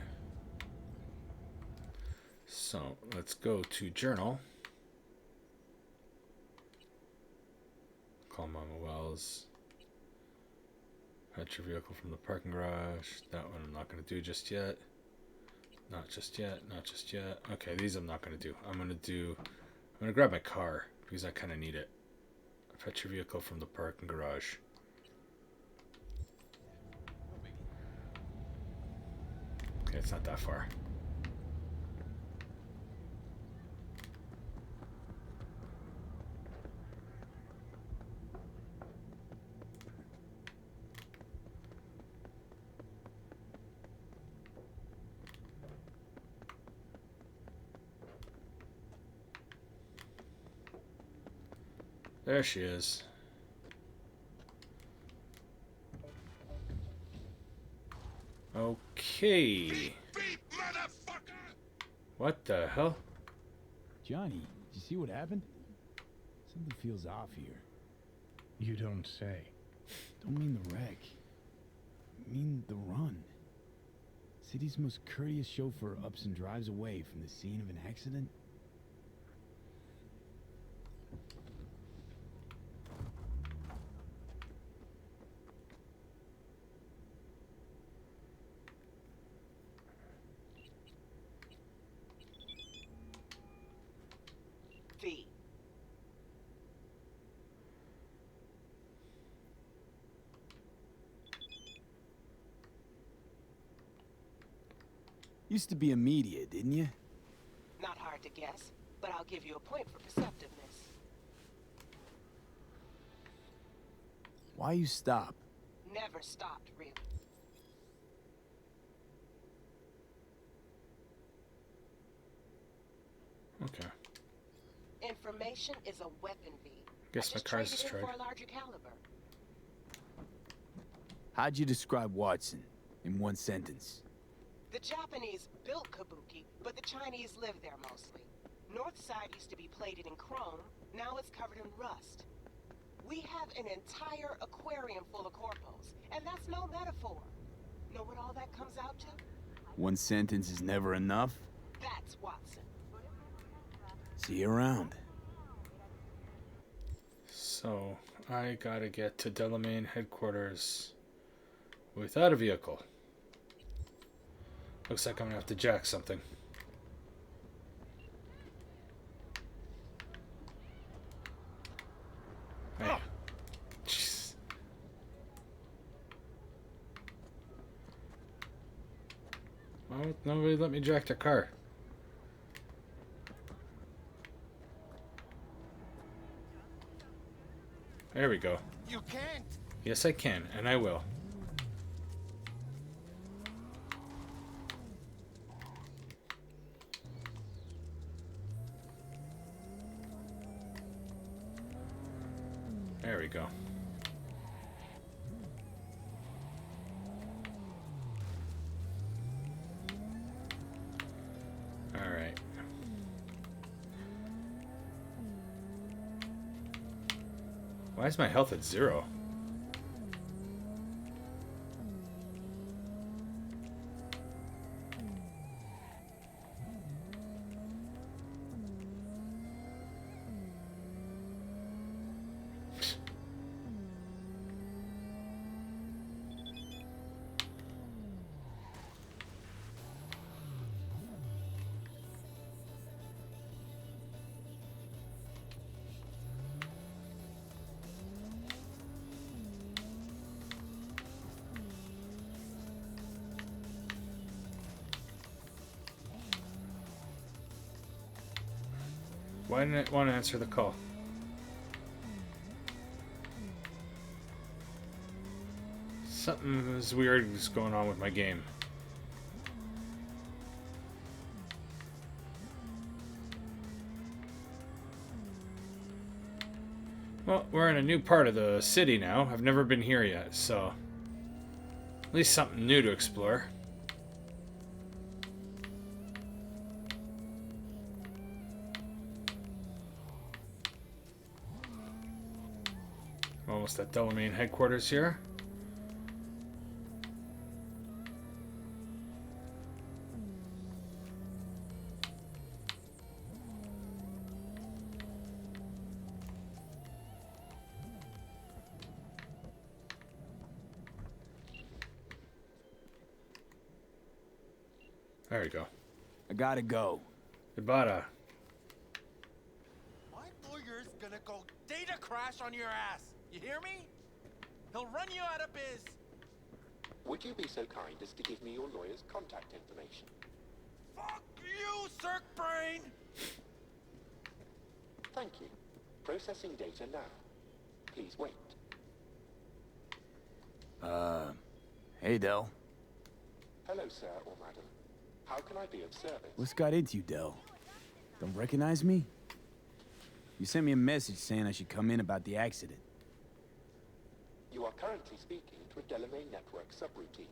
A: So let's go to journal. Call Mama Wells. Fetch your vehicle from the parking garage. That one I'm not going to do just yet. Not just yet. Not just yet. Okay, these I'm not going to do. I'm going to grab my car because I kind of need it. Fetch your vehicle from the parking garage. Okay, it's not that far. There she is. Okay. What the hell?
Q: Johnny, did you see what happened? Something feels off here.
B: You don't say.
Q: Don't mean the wreck. I mean the run. City's most courteous chauffeur ups and drives away from the scene of an accident.
F: V.
Q: Used to be a media, didn't you?
R: Not hard to guess, but I'll give you a point for perceptiveness.
Q: Why you stop?
R: Never stopped, really.
A: Okay.
R: Information is a weapon, V.
A: Guess my car's destroyed.
R: For a larger caliber.
Q: How'd you describe Watson in one sentence?
R: The Japanese built Kabuki, but the Chinese live there mostly. North side used to be plated in chrome, now it's covered in rust. We have an entire aquarium full of corpos, and that's no metaphor. Know what all that comes out to?
Q: One sentence is never enough?
R: That's Watson.
Q: See you around.
A: So, I gotta get to Delamain headquarters without a vehicle. Looks like I'm gonna have to jack something. Hey. Jeez. Why won't nobody let me jack the car? There we go.
G: You can't.
A: Yes, I can, and I will. There we go. All right. Why is my health at 0? Why didn't it want to answer the call? Something is weird is going on with my game. Well, we're in a new part of the city now. I've never been here yet, so at least something new to explore. Almost at Delamain headquarters here. There we go.
Q: I gotta go.
A: Ibarra.
G: My lawyer's gonna go data crash on your ass. You hear me? He'll run you out of biz.
S: Would you be so kind as to give me your lawyer's contact information?
G: Fuck you, Cirque Brain!
S: Thank you. Processing data now. Please wait.
Q: Hey, Del.
S: Hello, sir or madam. How can I be of service?
Q: What's got into you, Del? Don't recognize me? You sent me a message saying I should come in about the accident.
S: You are currently speaking to a Delamain network subroutine.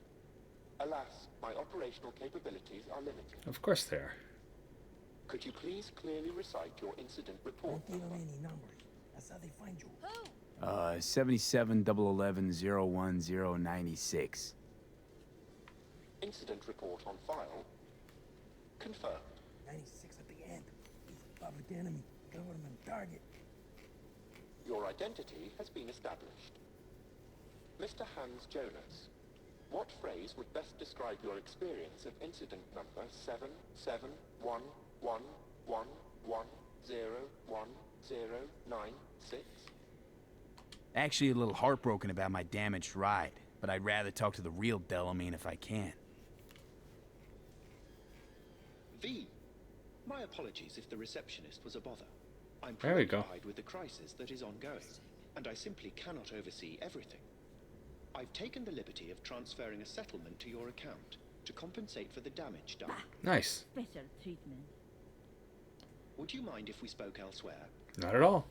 S: Alas, my operational capabilities are limited.
A: Of course they are.
S: Could you please clearly recite your incident report number?
T: That's how they find you.
Q: 77-11-010-96.
S: Incident report on file. Confirmed.
T: 96 at the end. He's a public enemy. Government target.
S: Your identity has been established. Mr. Hans Jonas, what phrase would best describe your experience of incident number 771111101096?
Q: Actually a little heartbroken about my damaged ride, but I'd rather talk to the real Delamain if I can.
O: V. My apologies if the receptionist was a bother. I'm
A: There we go.
O: preoccupied with the crisis that is ongoing, and I simply cannot oversee everything. I've taken the liberty of transferring a settlement to your account to compensate for the damage done.
A: Nice.
U: Special treatment.
O: Would you mind if we spoke elsewhere?
A: Not at all.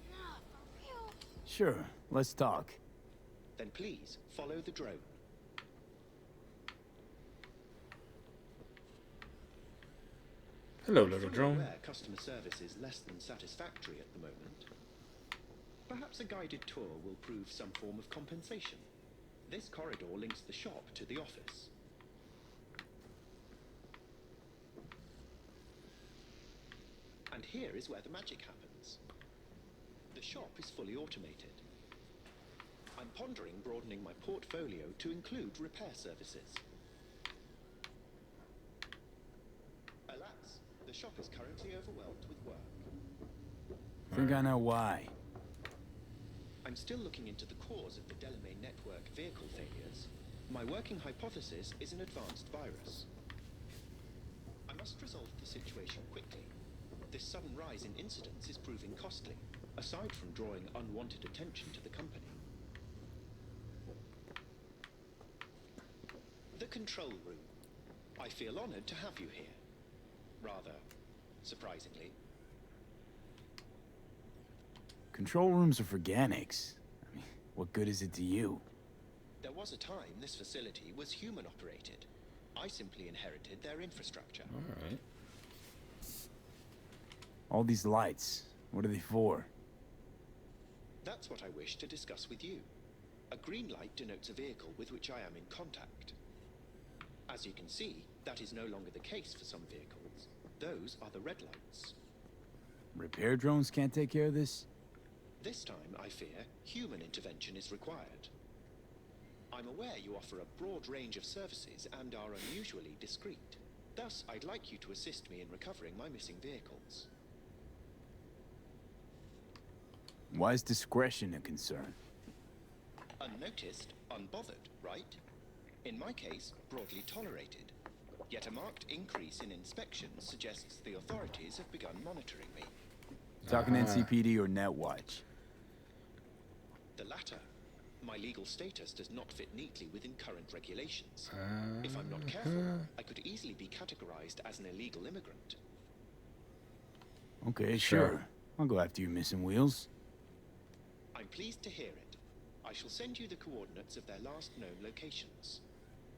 Q: Sure, let's talk.
O: Then please follow the drone.
A: Hello,
O: I'm
A: little
O: fully
A: drone.
O: aware customer service is less than satisfactory at the moment. Perhaps a guided tour will prove some form of compensation. This corridor links the shop to the office. And here is where the magic happens. The shop is fully automated. I'm pondering broadening my portfolio to include repair services. Alas, the shop is currently overwhelmed with work.
Q: Think I know why.
O: I'm still looking into the cause of the Delamain network vehicle failures. My working hypothesis is an advanced virus. I must resolve the situation quickly. This sudden rise in incidents is proving costly. aside from drawing unwanted attention to the company. The control room. I feel honored to have you here. Rather surprisingly.
Q: Control rooms are for Ganics. I mean, what good is it to you?
O: There was a time this facility was human operated. I simply inherited their infrastructure.
A: Alright.
Q: All these lights, what are they for?
O: That's what I wish to discuss with you. A green light denotes a vehicle with which I am in contact. As you can see, that is no longer the case for some vehicles. Those are the red lights.
Q: Repair drones can't take care of this?
O: This time, I fear, human intervention is required. I'm aware you offer a broad range of services and are unusually discreet. Thus, I'd like you to assist me in recovering my missing vehicles.
Q: Why is discretion a concern?
O: Unnoticed, unbothered, right? In my case, broadly tolerated. Yet a marked increase in inspections suggests the authorities have begun monitoring me.
Q: Talking NCPD or Netwatch?
O: The latter. My legal status does not fit neatly within current regulations. If I'm not careful, I could easily be categorized as an illegal immigrant.
Q: Okay, sure. I'll go after you missing wheels.
O: I'm pleased to hear it. I shall send you the coordinates of their last known locations.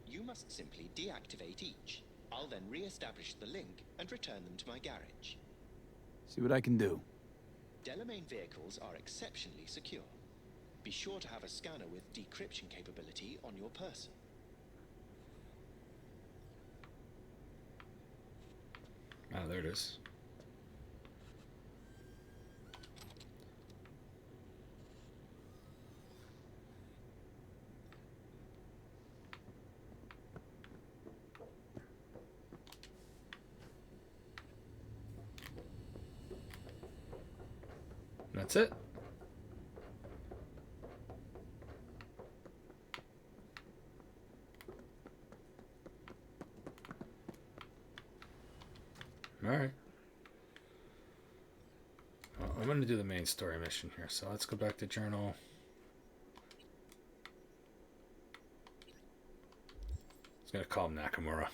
O: You must simply deactivate each. I'll then re-establish the link and return them to my garage.
Q: See what I can do.
O: Delamain vehicles are exceptionally secure. Be sure to have a scanner with decryption capability on your person.
A: Ah, there it is. That's it. Alright. Well, I'm going to do the main story mission here, so let's go back to journal. I was going to call him Nakamura.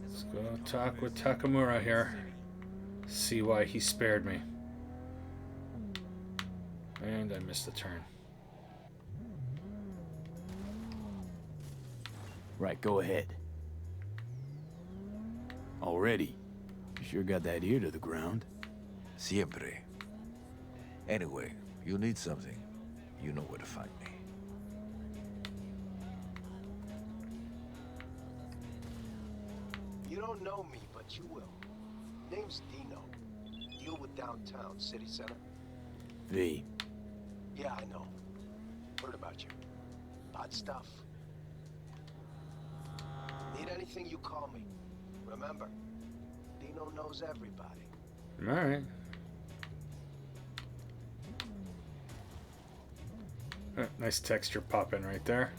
A: Let's go talk with Takamura here. See why he spared me. And I missed the turn.
Q: Right, go ahead. Already? You sure got that ear to the ground.
U: Siempre. Anyway, you need something, you know where to find me.
V: You don't know me, but you will. Name's Dino. Deal with downtown, city center.
Q: V.
V: Yeah, I know. Heard about you. Bad stuff. Need anything, you call me. Remember, Dino knows everybody.
A: Alright. Nice texture popping right there.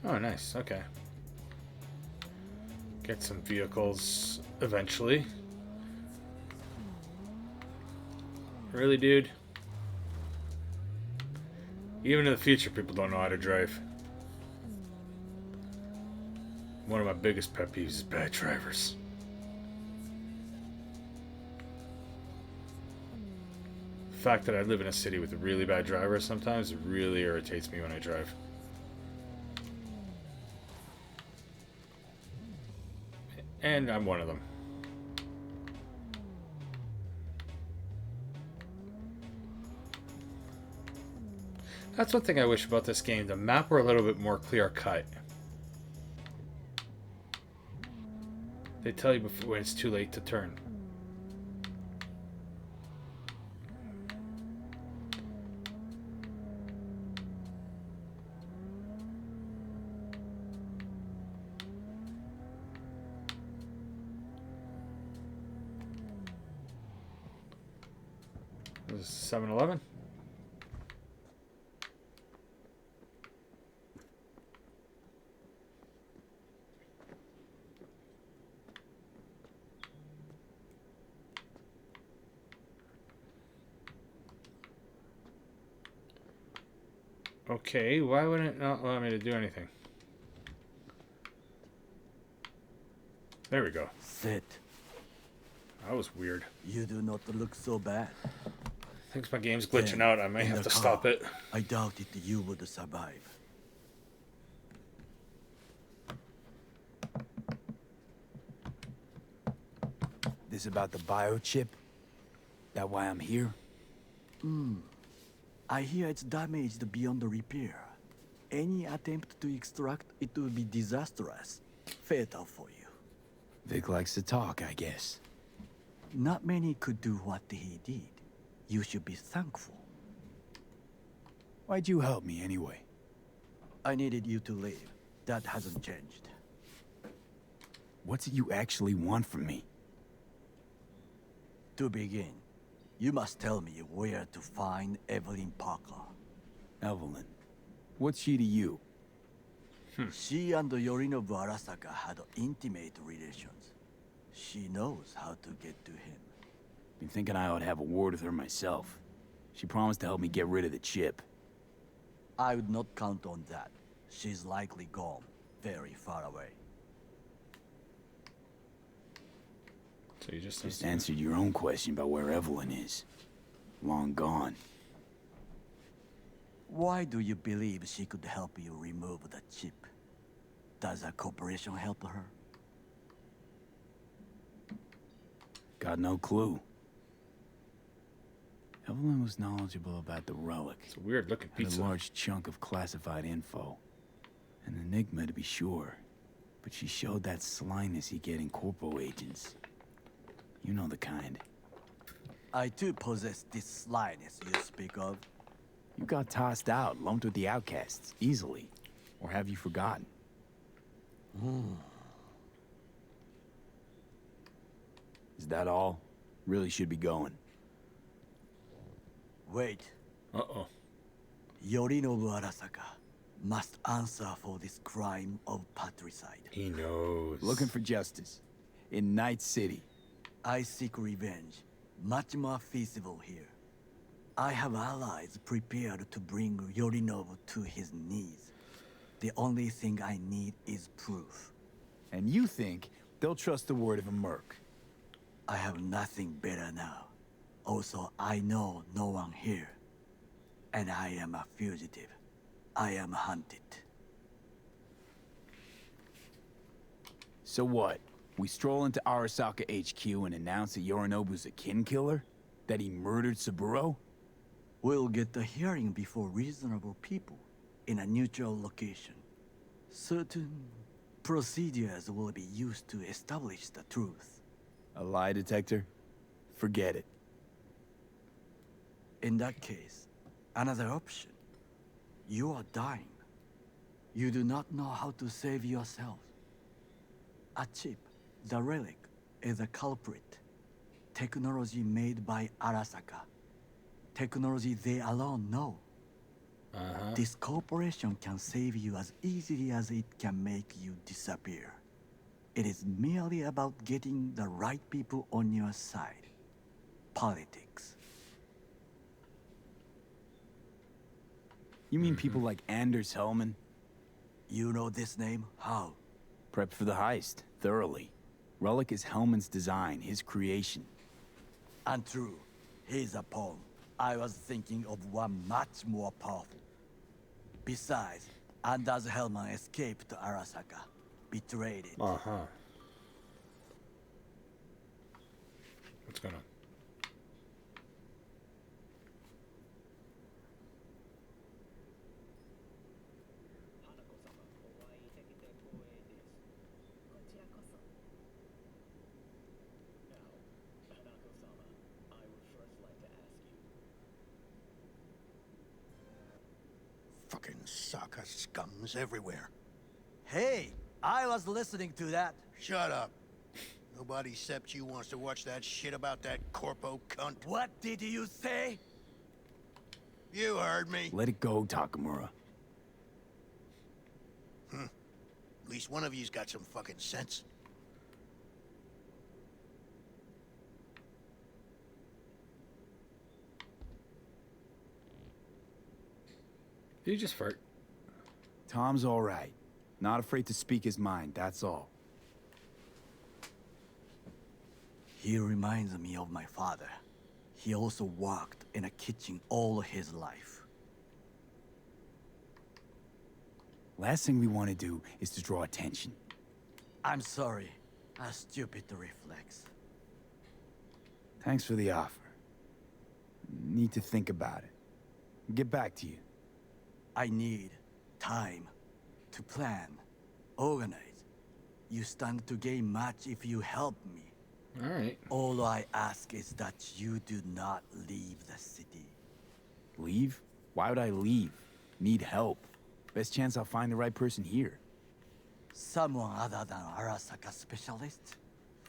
A: Oh, nice. Okay. Get some vehicles eventually. Really, dude? Even in the future, people don't know how to drive. One of my biggest pet peeves is bad drivers. The fact that I live in a city with really bad drivers sometimes really irritates me when I drive. And I'm one of them. That's one thing I wish about this game. The map were a little bit more clear cut. They tell you before when it's too late to turn. This is 7-Eleven. Okay, why would it not allow me to do anything? There we go.
N: Sit.
A: That was weird.
N: You do not look so bad.
A: Thinks my game's glitching out. I may have to stop it.
N: I doubted you would survive.
Q: This about the biochip? That why I'm here?
N: I hear it's damaged beyond repair. Any attempt to extract it will be disastrous. Fatal for you.
Q: Vic likes to talk, I guess.
N: Not many could do what he did. You should be thankful.
Q: Why'd you help me anyway?
N: I needed you to leave. That hasn't changed.
Q: What's it you actually want from me?
N: To begin, you must tell me where to find Evelyn Parker.
Q: Evelyn? What's she to you?
N: She and Yorinobu Arasaka had intimate relations. She knows how to get to him.
Q: Been thinking I ought to have a word with her myself. She promised to help me get rid of the chip.
N: I would not count on that. She's likely gone, very far away.
A: So you just
Q: answered your own question about where Evelyn is. Long gone.
N: Why do you believe she could help you remove the chip? Does a corporation help her?
Q: Got no clue. Evelyn was knowledgeable about the relic.
A: It's a weird looking pizza.
Q: Had a large chunk of classified info. An enigma to be sure. But she showed that slyness you get in corpo agents. You know the kind.
N: I too possess this slyness you speak of.
Q: You got tossed out, lumped with the outcasts, easily. Or have you forgotten? Is that all? Really should be going.
N: Wait.
A: Uh-oh.
N: Yorinobu Arasaka must answer for this crime of patricide.
A: He knows.
Q: Looking for justice. In Night City.
N: I seek revenge. Much more feasible here. I have allies prepared to bring Yorinobu to his knees. The only thing I need is proof.
Q: And you think they'll trust the word of a merc?
N: I have nothing better now. Also, I know no one here. And I am a fugitive. I am hunted.
Q: So what? We stroll into Arasaka HQ and announce that Yorinobu's a kin killer? That he murdered Saburo?
N: We'll get the hearing before reasonable people, in a neutral location. Certain procedures will be used to establish the truth.
Q: A lie detector? Forget it.
N: In that case, another option. You are dying. You do not know how to save yourself. A chip, the relic, is a culprit. Technology made by Arasaka. Technology they alone know. This corporation can save you as easily as it can make you disappear. It is merely about getting the right people on your side. Politics.
Q: You mean people like Anders Hellman?
N: You know this name? How?
Q: Prepped for the heist, thoroughly. Relic is Hellman's design, his creation.
N: Untrue. He's a pawn. I was thinking of one much more powerful. Besides, Anders Hellman escaped to Arasaka. Betrayed it.
A: What's going on?
V: Fucking Saka scums everywhere.
N: Hey, I was listening to that.
V: Shut up. Nobody except you wants to watch that shit about that corpo cunt.
N: What did you say?
G: You heard me.
Q: Let it go, Takamura.
G: At least one of you's got some fucking sense.
A: Did you just fart?
Q: Tom's all right. Not afraid to speak his mind, that's all.
N: He reminds me of my father. He also worked in a kitchen all his life.
Q: Last thing we want to do is to draw attention.
N: I'm sorry. A stupid reflex.
Q: Thanks for the offer. Need to think about it. Get back to you.
N: I need time to plan, organize. You stand to gain much if you help me.
A: All right.
N: All I ask is that you do not leave the city.
Q: Leave? Why would I leave? Need help. Best chance I'll find the right person here.
N: Someone other than Arasaka specialist?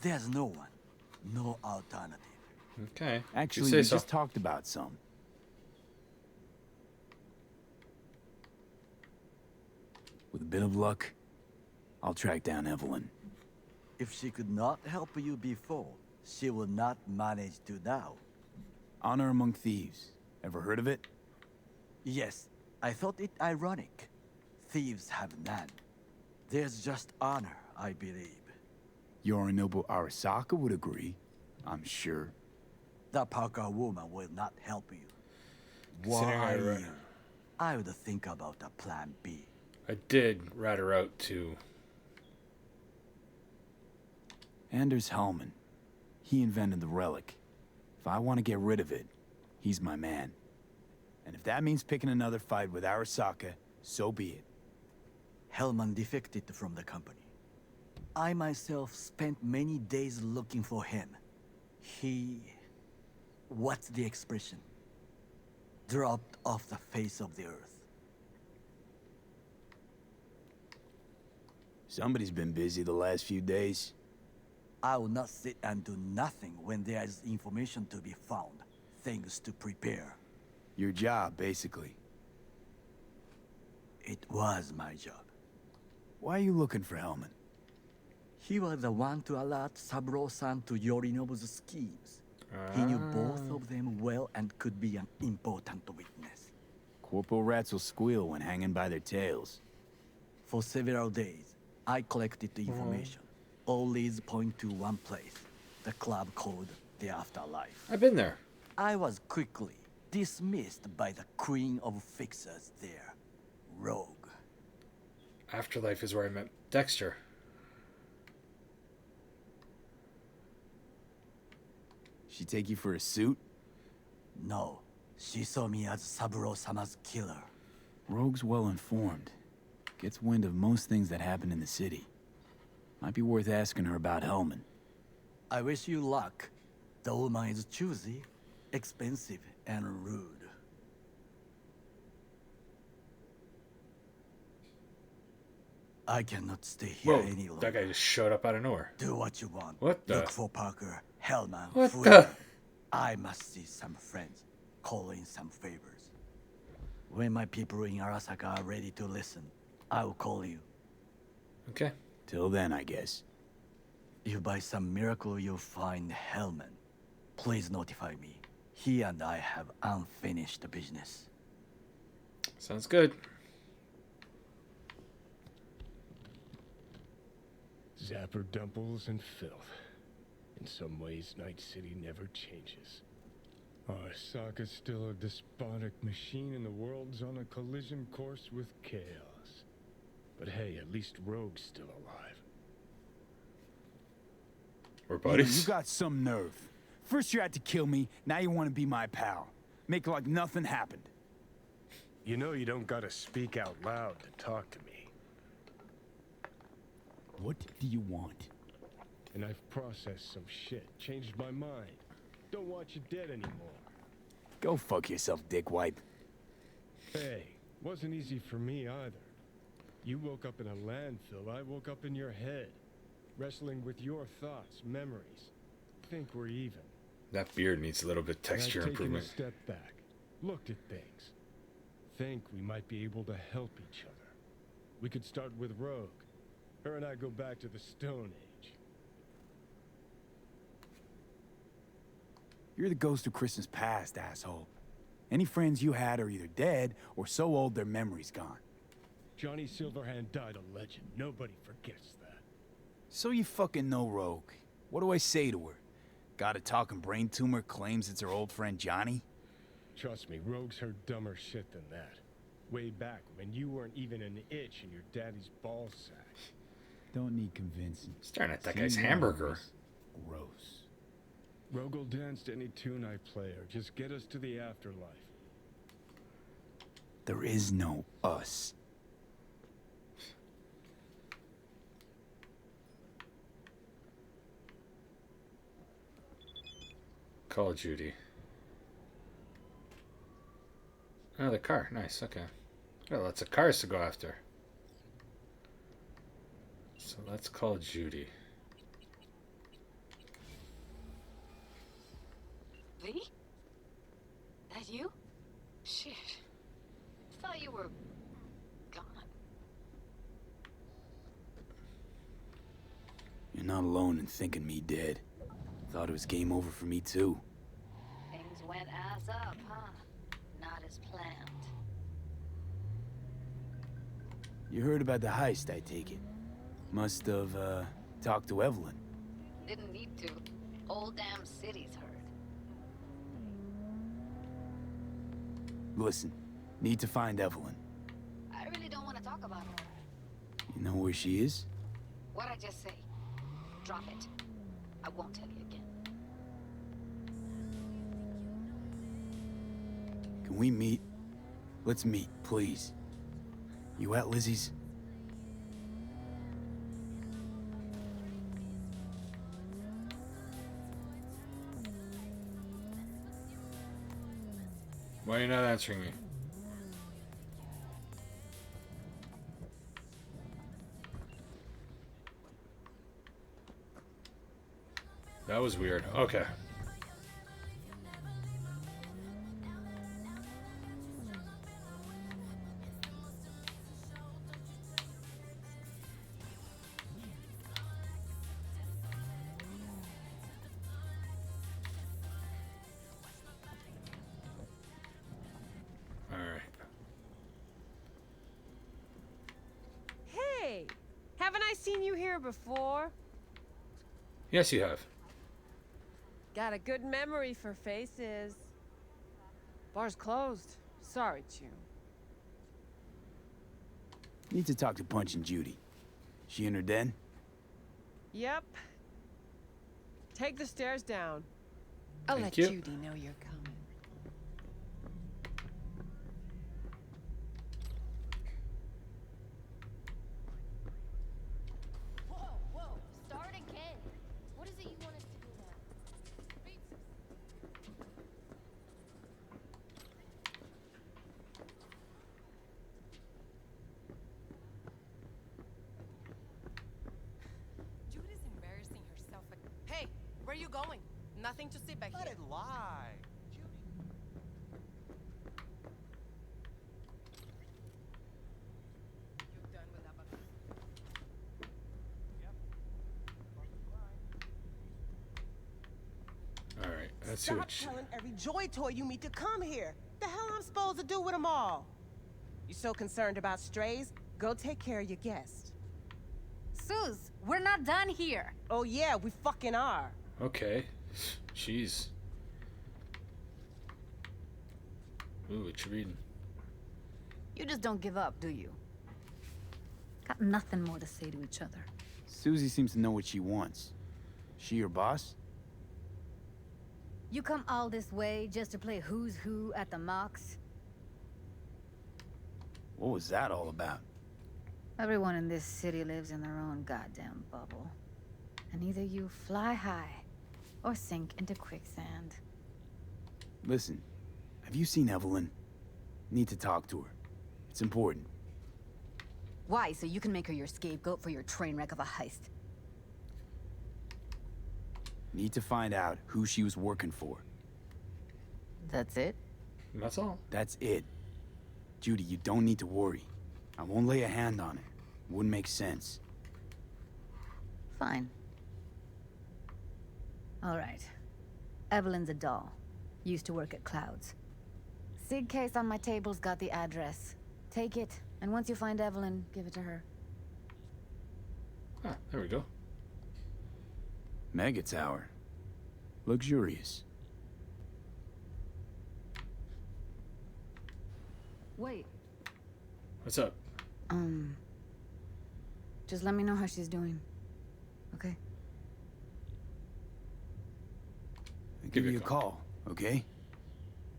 N: There's no one. No alternative.
A: Okay.
Q: Actually, we just talked about some. With a bit of luck, I'll track down Evelyn.
N: If she could not help you before, she will not manage to now.
Q: Honor among thieves. Ever heard of it?
N: Yes, I thought it ironic. Thieves have none. There's just honor, I believe.
Q: Yorinobu Arasaka would agree, I'm sure.
N: The Parker woman will not help you.
A: Considering
N: Why? I would think about a plan B.
A: I did rat her out too.
Q: Anders Hellman. He invented the relic. If I want to get rid of it, he's my man. And if that means picking another fight with Arasaka, so be it.
N: Hellman defected from the company. I myself spent many days looking for him. What's the expression? Dropped off the face of the earth.
Q: Somebody's been busy the last few days.
N: I will not sit and do nothing when there is information to be found. Things to prepare.
Q: Your job, basically.
N: It was my job.
Q: Why are you looking for Hellman?
N: He was the one to alert Saburo-san to Yorinobu's schemes. He knew both of them well and could be an important witness.
Q: Corporal rats will squeal when hanging by their tails.
N: For several days, I collected the information. All leads point to one place. The club called the Afterlife.
A: I've been there.
N: I was quickly dismissed by the queen of fixers there, Rogue.
A: Afterlife is where I met Dexter.
Q: She take you for a suit?
N: No, she saw me as Saburo-sama's killer.
Q: Rogue's well informed. Gets wind of most things that happen in the city. Might be worth asking her about Hellman.
N: I wish you luck. The woman is choosy, expensive, and rude. I cannot stay here any longer.
A: That guy just showed up out of nowhere.
N: Do what you want.
A: What the?
N: Look for Parker, Hellman,
A: What
N: Fuller.
A: the?
N: I must see some friends, call in some favors. When my people in Arasaka are ready to listen, I will call you.
A: Okay.
Q: Till then, I guess.
N: If by some miracle you find Hellman, please notify me. He and I have unfinished business.
A: Sounds good.
B: Zapper dumples and filth. In some ways, Night City never changes. Arasaka's still a despotic machine and the world's on a collision course with chaos. But hey, at least Rogue's still alive.
A: We're buddies.
Q: You got some nerve. First you had to kill me, now you want to be my pal. Make like nothing happened.
B: You know you don't gotta speak out loud to talk to me.
Q: What do you want?
B: And I've processed some shit, changed my mind. Don't want you dead anymore.
Q: Go fuck yourself, dickwipe.
B: Hey, wasn't easy for me either. You woke up in a landfill, I woke up in your head. Wrestling with your thoughts, memories. Think we're even.
A: That beard needs a little bit of texture
B: I've taken
A: improvement.
B: a step back. looked at things. Think we might be able to help each other. We could start with Rogue. Her and I go back to the Stone Age.
Q: You're the ghost of Christmas past, asshole. Any friends you had are either dead or so old their memory's gone.
B: Johnny Silverhand died a legend. Nobody forgets that.
Q: So you fucking know Rogue. What do I say to her? Got a talking brain tumor, claims it's her old friend Johnny?
B: Trust me, Rogue's heard dumber shit than that. Way back when you weren't even an itch in your daddy's ballsack.
Q: Don't need convincing.
A: Staring at that guy's hamburger.
Q: Gross.
B: Rogue will dance to any tune I play or just get us to the afterlife.
Q: There is no us.
A: Call of Duty. Another car. Nice. Okay. Got lots of cars to go after. So let's call Judy.
C: V? That you? Shit. Thought you were gone.
Q: You're not alone in thinking me dead. Thought it was game over for me too.
M: Things went ass up, huh? Not as planned.
Q: You heard about the heist, I take it. Must have, talked to Evelyn.
M: Didn't need to. Whole damn city's heard.
Q: Listen, need to find Evelyn.
M: I really don't want to talk about her.
Q: You know where she is?
M: What'd I just say? Drop it. I won't tell you again.
Q: Can we meet? Let's meet, please. You at Lizzie's?
A: Why are you not answering me? That was weird. Okay.
D: Hey, haven't I seen you here before?
A: Yes, you have.
D: Got a good memory for faces. Bar's closed. Sorry, Chew.
Q: Need to talk to Punch and Judy. She in her den?
D: Yep. Take the stairs down. I'll
A: Thank
D: let
A: you.
D: Judy know you're coming.
M: Whoa. Start again. What is it you want us to do now?
F: Judy's embarrassing herself. Hey, where you going? Nothing to see back
G: Let
F: here.
G: it lie. Judy.
F: You done with that bucket?
A: All right. Let's see
R: Stop
A: what.
R: telling every joy toy you meet to come here. The hell I'm supposed to do with them all? You so concerned about strays? Go take care of your guest.
M: Suze, we're not done here.
R: Oh yeah, we fucking are.
A: Okay. Jeez. Ooh, what you reading?
M: You just don't give up, do you? Got nothing more to say to each other.
Q: Susie seems to know what she wants. She your boss?
M: You come all this way just to play who's who at the mocks?
Q: What was that all about?
M: Everyone in this city lives in their own goddamn bubble. And either you fly high or sink into quicksand.
Q: Listen, have you seen Evelyn? Need to talk to her. It's important.
M: Why? So you can make her your scapegoat for your train wreck of a heist?
Q: Need to find out who she was working for.
M: That's it?
A: That's all.
Q: That's it. Judy, you don't need to worry. I won't lay a hand on it. Wouldn't make sense.
M: Fine. All right. Evelyn's a doll. Used to work at Clouds. Sig case on my table's got the address. Take it, and once you find Evelyn, give it to her.
A: Ah, there we go.
Q: Mega tower. Luxurious.
M: Wait.
A: What's up?
M: Just let me know how she's doing. Okay?
Q: I'll give you a call, okay?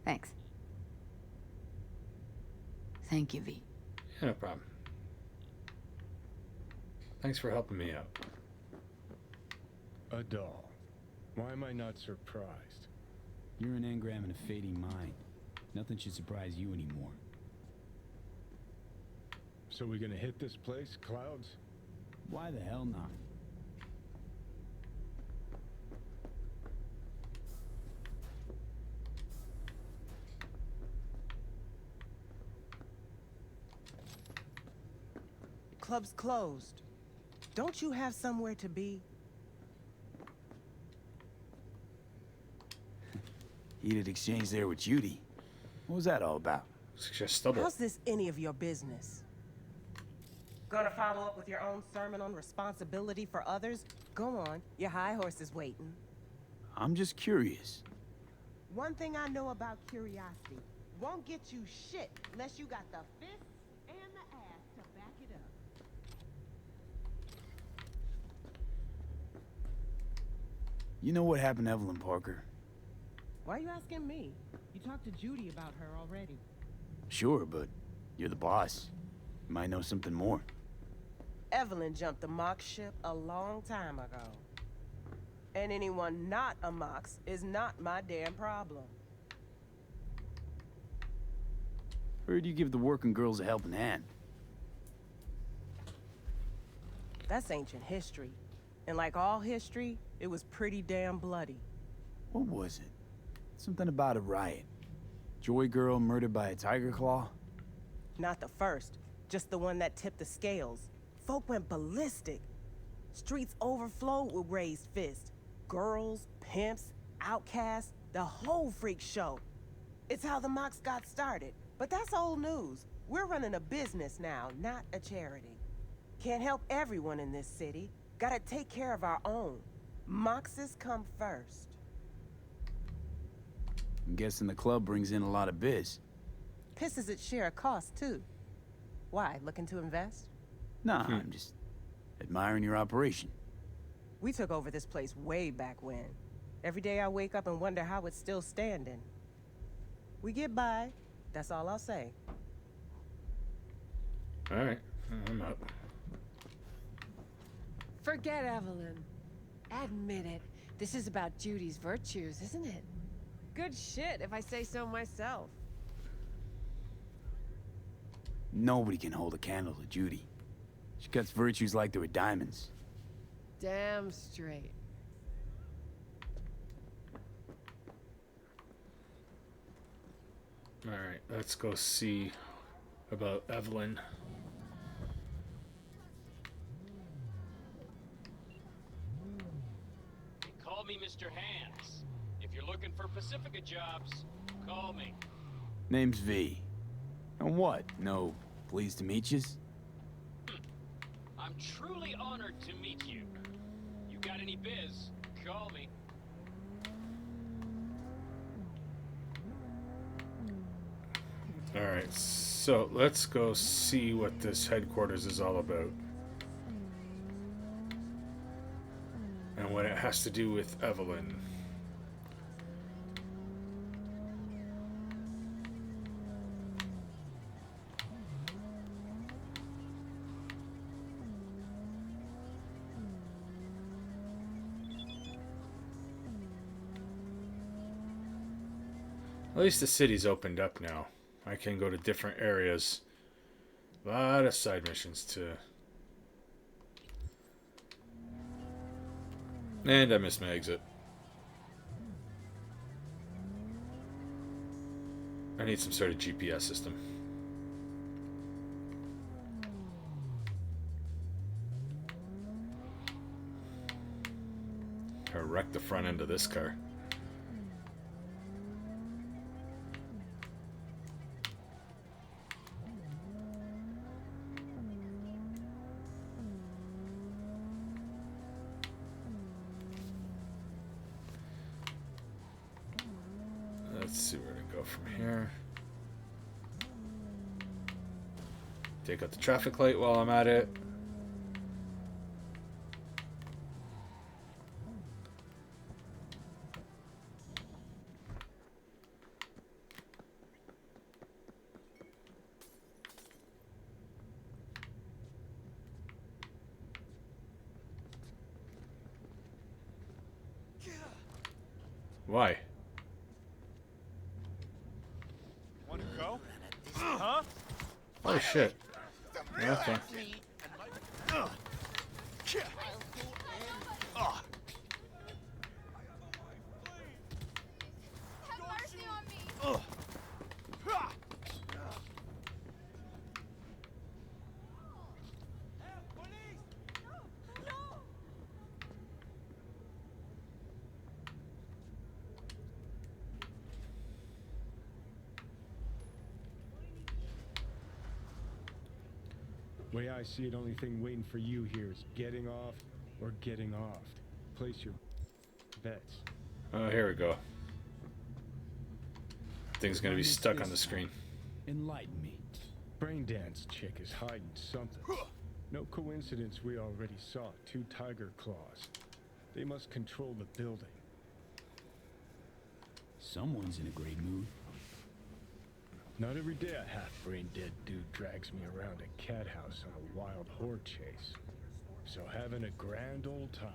M: Thanks. Thank you, V.
A: Yeah, no problem. Thanks for helping me out.
B: A doll. Why am I not surprised?
Q: You're an engram and a fading mind. Nothing should surprise you anymore.
B: So we gonna hit this place, Clouds?
Q: Why the hell not?
R: Club's closed. Don't you have somewhere to be?
Q: Heated exchange there with Judy. What was that all about?
A: It's just stubble.
R: How's this any of your business? Gonna follow up with your own sermon on responsibility for others? Go on, your high horse is waiting.
Q: I'm just curious.
R: One thing I know about curiosity, won't get you shit unless you got the fist and the ass to back it up.
Q: You know what happened to Evelyn Parker?
R: Why are you asking me? You talked to Judy about her already.
Q: Sure, but you're the boss. You might know something more.
R: Evelyn jumped the Mox ship a long time ago. And anyone not a Mox is not my damn problem.
Q: Heard you give the working girls a helping hand.
R: That's ancient history. And like all history, it was pretty damn bloody.
Q: What was it? Something about a riot. Joy girl murdered by a tiger claw?
R: Not the first, just the one that tipped the scales. Folk went ballistic. Streets overflowed with raised fists. Girls, pimps, outcasts, the whole freak show. It's how the Mox got started. But that's old news. We're running a business now, not a charity. Can't help everyone in this city. Gotta take care of our own. Moxes come first.
Q: I'm guessing the club brings in a lot of biz.
R: Pisses its share of cost, too. Why, looking to invest?
Q: Nah, I'm just admiring your operation.
R: We took over this place way back when. Every day I wake up and wonder how it's still standing. We get by, that's all I'll say.
A: Alright, I'm up.
D: Forget Evelyn. Admit it. This is about Judy's virtues, isn't it? Good shit, if I say so myself.
Q: Nobody can hold a candle to Judy. She cuts virtues like they were diamonds.
D: Damn straight.
A: Alright, let's go see about Evelyn.
I: Call me Mr. Hands. If you're looking for Pacifica jobs, call me.
Q: Name's V. And what? No, pleased to meet yous?
I: I'm truly honored to meet you. You got any biz, call me.
A: Alright, so let's go see what this headquarters is all about. And what it has to do with Evelyn. At least the city's opened up now. I can go to different areas. A lot of side missions too. And I missed my exit. I need some sort of GPS system. Or wreck the front end of this car. Let's see where to go from here. Take out the traffic light while I'm at it. Why?
G: Want to go? Huh?
A: Oh shit. Okay.
B: Way I see it, only thing waiting for you here is getting off or getting off. Place your bets.
A: Oh, here we go. Thing's gonna be stuck on the screen.
B: Enlighten me. Braindance chick is hiding something. No coincidence we already saw 2 tiger claws. They must control the building.
Q: Someone's in a great mood.
B: Not every day a half-brain dead dude drags me around a cat house on a wild horde chase. So having a grand old time.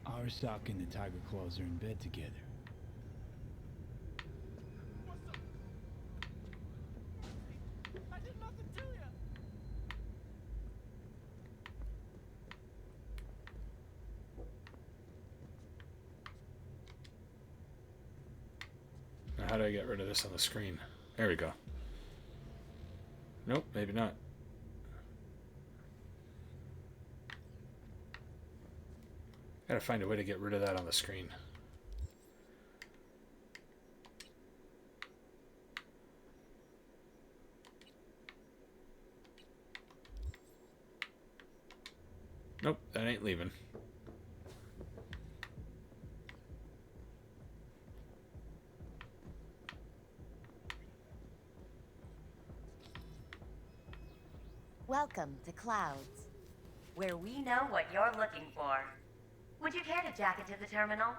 Q: Arsak and the Tiger Claws are in bed together.
G: I did nothing to you.
A: Now, how do I get rid of this on the screen? There we go. Nope, maybe not. Gotta find a way to get rid of that on the screen. Nope, that ain't leaving.
C: Welcome to Clouds, where we know what you're looking for. Would you care to jack into the terminal?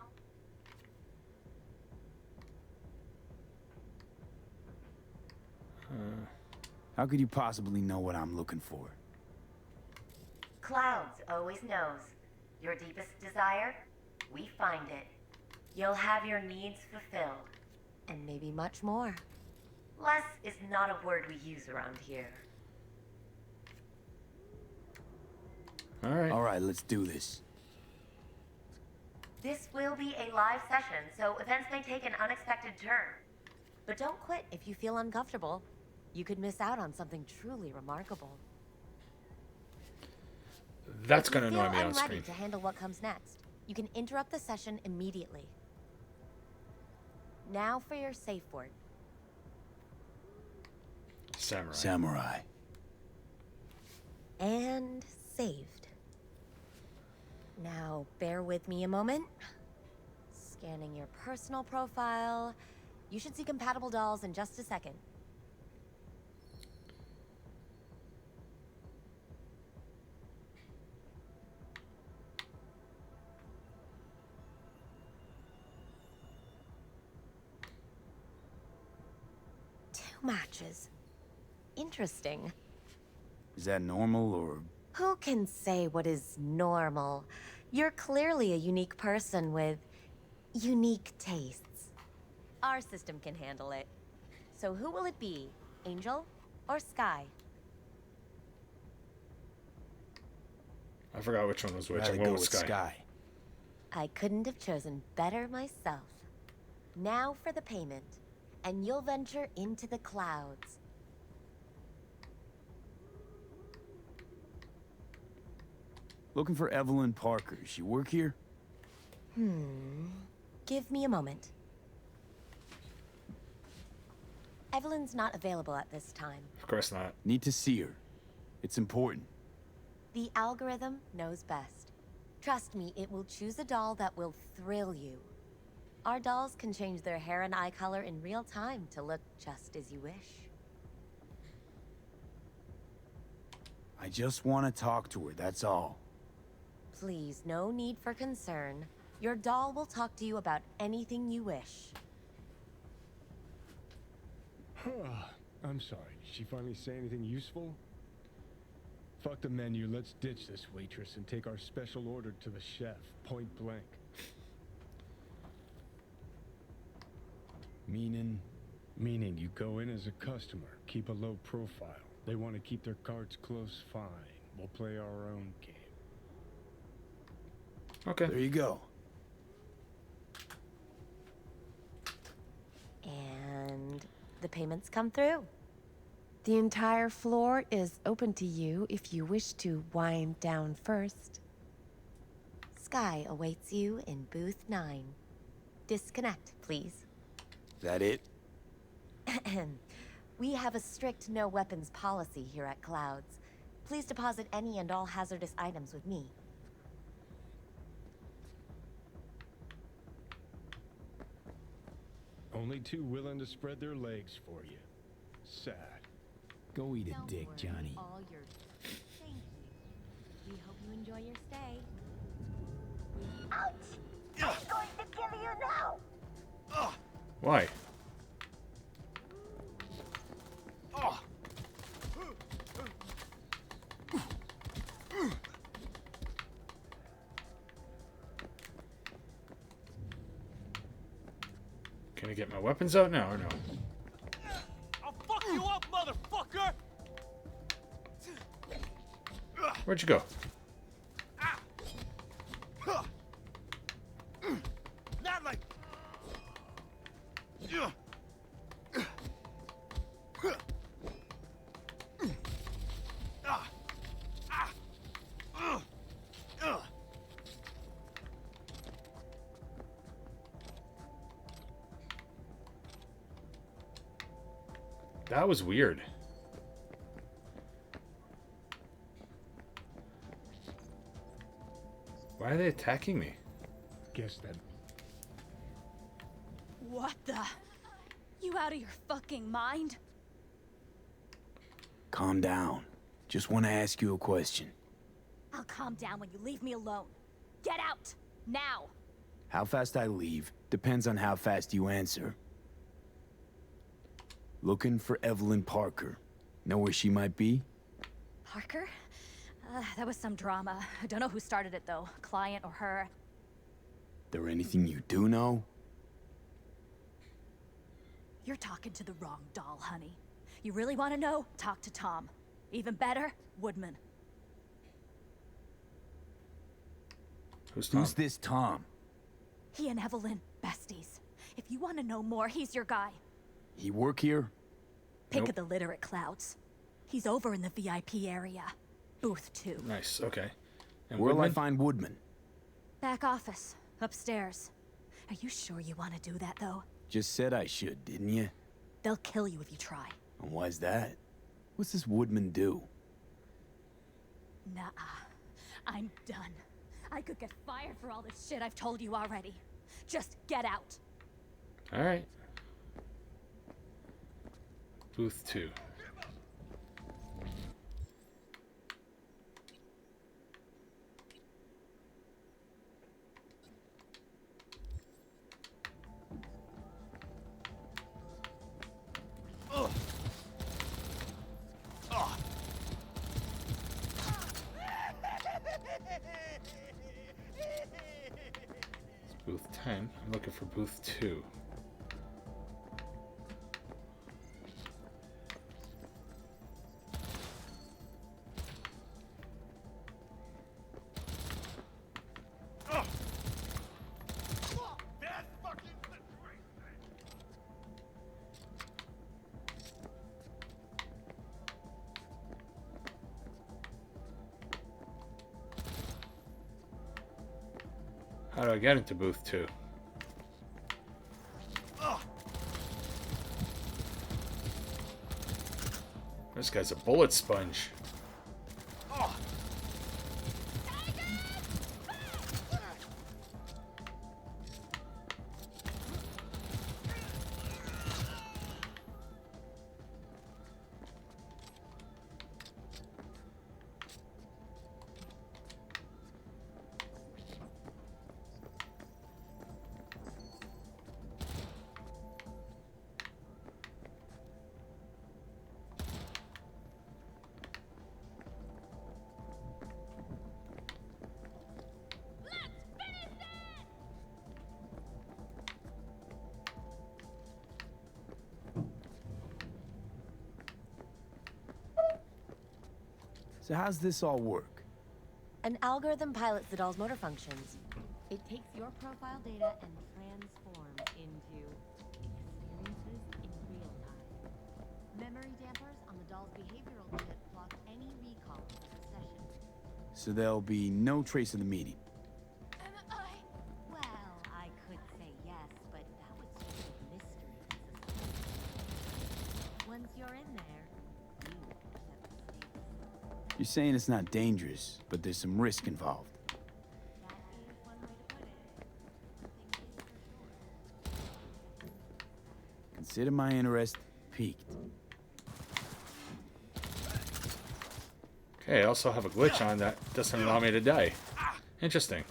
Q: How could you possibly know what I'm looking for?
C: Clouds always knows. Your deepest desire, we find it. You'll have your needs fulfilled. And maybe much more. Less is not a word we use around here.
Q: All right, let's do this.
C: This will be a live session, so events may take an unexpected turn. But don't quit if you feel uncomfortable. You could miss out on something truly remarkable.
A: That's gonna annoy me
C: If you
A: on
C: feel
A: screen.
C: unready to handle what comes next, you can interrupt the session immediately. Now for your safe word.
A: Samurai.
Q: Samurai.
C: And saved. Now, bear with me a moment. Scanning your personal profile. You should see compatible dolls in just a second. Two matches. Interesting.
Q: Is that normal or...
C: Who can say what is normal? You're clearly a unique person with unique tastes. Our system can handle it. So who will it be? Angel or Sky?
A: I forgot which one was which.
Q: Rather
A: I'm
Q: go
A: going with
Q: with
A: Sky.
Q: Sky.
C: I couldn't have chosen better myself. Now for the payment, and you'll venture into the clouds.
Q: Looking for Evelyn Parker. She work here?
C: Give me a moment. Evelyn's not available at this time.
A: Of course not.
Q: Need to see her. It's important.
C: The algorithm knows best. Trust me, it will choose a doll that will thrill you. Our dolls can change their hair and eye color in real time to look just as you wish.
Q: I just want to talk to her, that's all.
C: Please, no need for concern. Your doll will talk to you about anything you wish.
B: I'm sorry, did she finally say anything useful? Fuck the menu, let's ditch this waitress and take our special order to the chef, point blank. Meaning you go in as a customer, keep a low profile. They want to keep their cards close, fine. We'll play our own game.
A: Okay.
Q: There you go.
C: And the payments come through.
D: The entire floor is open to you if you wish to wind down first.
C: Sky awaits you in booth 9. Disconnect, please.
Q: That it?
C: We have a strict no weapons policy here at Clouds. Please deposit any and all hazardous items with me.
B: Only two willing to spread their legs for you. Sad.
Q: Go eat a dick, Johnny.
C: All yours. Thank you. We hope you enjoy your stay. Ouch! I'm going to kill you now!
A: Why? Can I get my weapons out now or no?
G: I'll fuck you up, motherfucker!
A: Where'd you go?
G: Not like...
A: That was weird. Why are they attacking me?
B: Guess that...
J: What the? You out of your fucking mind?
Q: Calm down. Just want to ask you a question.
J: I'll calm down when you leave me alone. Get out! Now!
Q: How fast I leave depends on how fast you answer. Looking for Evelyn Parker. Know where she might be?
J: Parker? That was some drama. I don't know who started it, though. Client or her.
Q: There anything you do know?
J: You're talking to the wrong doll, honey. You really want to know? Talk to Tom. Even better, Woodman.
A: Who's Tom?
Q: Who's this Tom?
J: He and Evelyn, besties. If you want to know more, he's your guy.
Q: He work here?
J: Pick
A: Nope.
J: of the litter at Clouds. He's over in the VIP area. Booth 2.
A: Nice, okay. And
Q: Where'll I
A: Woodman?
Q: find Woodman?
J: Back office. Upstairs. Are you sure you want to do that, though?
Q: Just said I should, didn't you?
J: They'll kill you if you try.
Q: And why's that? What's this Woodman do?
J: Nuh-uh. I'm done. I could get fired for all this shit I've told you already. Just get out.
A: Alright. Booth 2. It's booth 10. I'm looking for booth 2. How do I get into booth 2? This guy's a bullet sponge.
Q: So how's this all work?
K: An algorithm pilots the doll's motor functions. It takes your profile data and transforms into experiences in real time. Memory dampers on the doll's behavioral chip block any recall of the session.
Q: So there'll be no trace of the meeting.
K: Well, I could say yes, but that would sort of mystery the suspense. Once you're in there, you set the stakes.
Q: You're saying it's not dangerous, but there's some risk involved.
K: That is one way to put it. One thing is for sure.
Q: Consider my interest piqued.
A: Okay, I also have a glitch on that doesn't allow me to die. Interesting.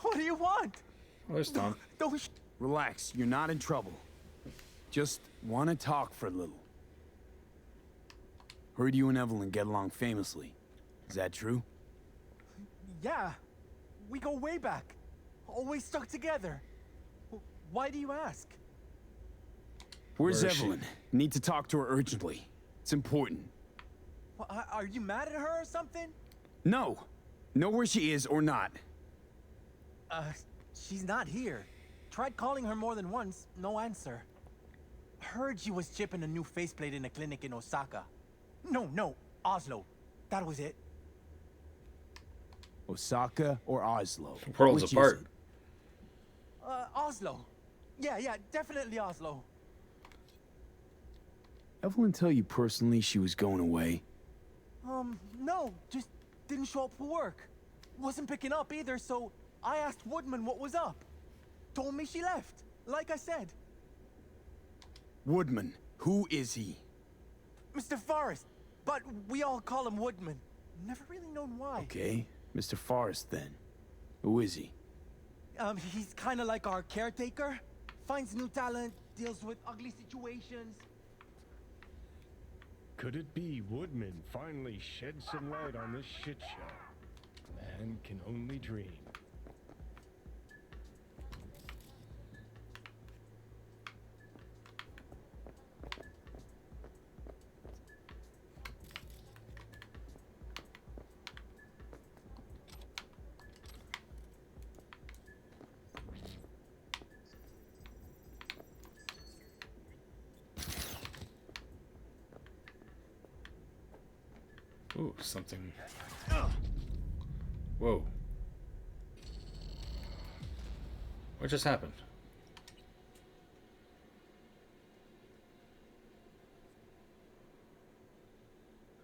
L: What do you want?
A: Where's Tom?
Q: Relax, you're not in trouble. Just want to talk for a little. Heard you and Evelyn get along famously. Is that true?
L: Yeah, we go way back. Always stuck together. Why do you ask?
Q: Where's
A: Where is she?
Q: Evelyn? Need to talk to her urgently. It's important.
L: Are you mad at her or something?
Q: No. Know where she is or not.
L: She's not here. Tried calling her more than once, no answer. Heard she was chipping a new faceplate in a clinic in Osaka. No, Oslo. That was it.
Q: Osaka or Oslo?
A: Worlds
Q: Which is
A: apart.
Q: it?
L: Oslo. Yeah, definitely Oslo.
Q: Evelyn tell you personally she was going away?
L: No, just didn't show up for work. Wasn't picking up either, so I asked Woodman what was up. Told me she left, like I said.
Q: Woodman, who is he?
L: Mr. Forrest, but we all call him Woodman. Never really known why.
Q: Okay, Mr. Forrest then. Who is he?
L: He's kind of like our caretaker. Finds new talent, deals with ugly situations.
B: Could it be Woodman finally shed some light on this shit show? Man can only dream.
A: Ooh, something. Whoa. What just happened?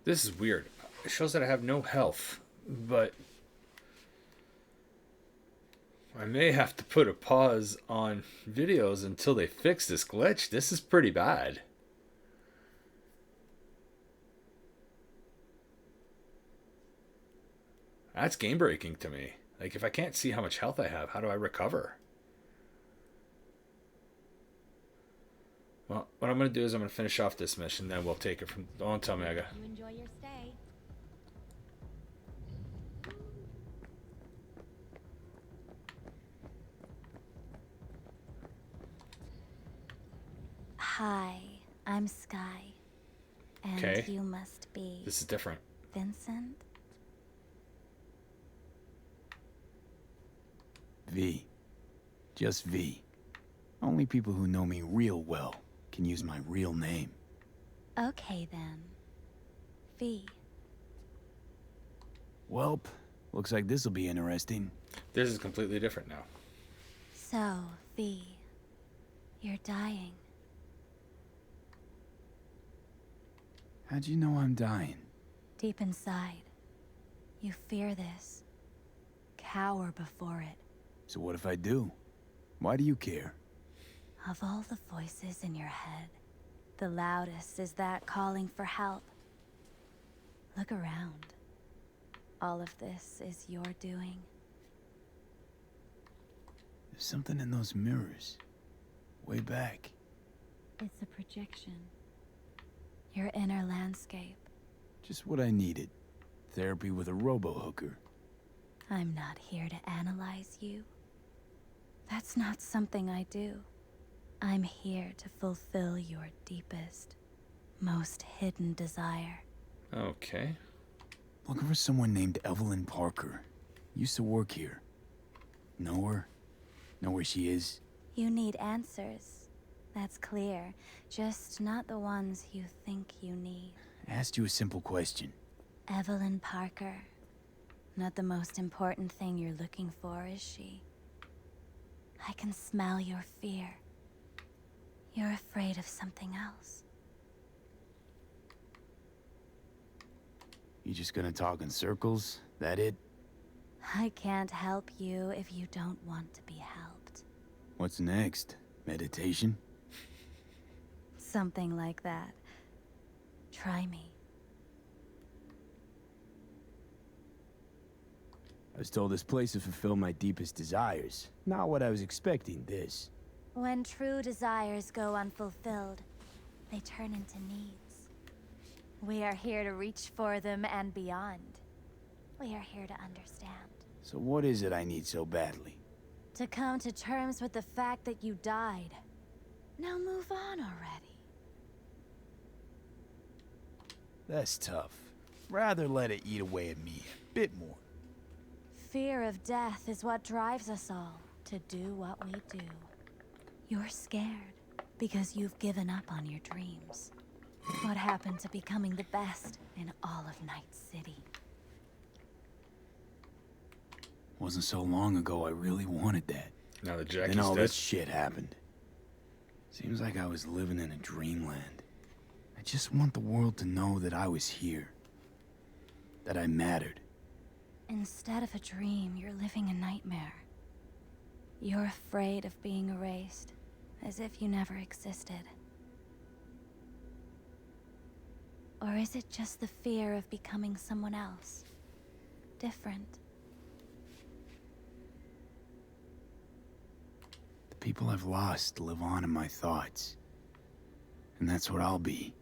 A: This is weird. It shows that I have no health, but I may have to put a pause on videos until they fix this glitch. This is pretty bad. That's game breaking to me. Like, if I can't see how much health I have, how do I recover? Well, what I'm going to do is I'm going to finish off this mission, then we'll take it from... Don't tell me I got...
K: You enjoy your stay.
J: Hi, I'm Sky. And
A: Okay.
J: you must be...
A: This is different.
J: Vincent?
Q: V. Just V. Only people who know me real well can use my real name.
J: Okay then. V.
Q: Welp, looks like this'll be interesting.
A: This is completely different now.
J: So, V. You're dying.
Q: How'd you know I'm dying?
J: Deep inside. You fear this. Cower before it.
Q: So what if I do? Why do you care?
J: Of all the voices in your head, the loudest is that calling for help. Look around. All of this is your doing.
Q: There's something in those mirrors. Way back.
J: It's a projection. Your inner landscape.
Q: Just what I needed. Therapy with a robo-hooker.
J: I'm not here to analyze you. That's not something I do. I'm here to fulfill your deepest, most hidden desire.
A: Okay.
Q: Looking for someone named Evelyn Parker. Used to work here. Know her? Know where she is?
J: You need answers. That's clear. Just not the ones you think you need.
Q: I asked you a simple question.
J: Evelyn Parker. Not the most important thing you're looking for, is she? I can smell your fear. You're afraid of something else.
Q: You just gonna talk in circles? That it?
J: I can't help you if you don't want to be helped.
Q: What's next? Meditation?
J: Something like that. Try me.
Q: I was told this place would fulfill my deepest desires. Not what I was expecting, this.
J: When true desires go unfulfilled, they turn into needs. We are here to reach for them and beyond. We are here to understand.
Q: So what is it I need so badly?
J: To come to terms with the fact that you died. Now move on already.
Q: That's tough. Rather let it eat away at me a bit more.
J: Fear of death is what drives us all to do what we do. You're scared because you've given up on your dreams. What happened to becoming the best in all of Night City?
Q: Wasn't so long ago I really wanted that.
A: Now that Jackie's
Q: Then all
A: dead.
Q: this shit happened. Seems like I was living in a dreamland. I just want the world to know that I was here. That I mattered.
J: Instead of a dream, you're living a nightmare. You're afraid of being erased, as if you never existed. Or is it just the fear of becoming someone else? Different.
Q: The people I've lost live on in my thoughts. And that's what I'll be.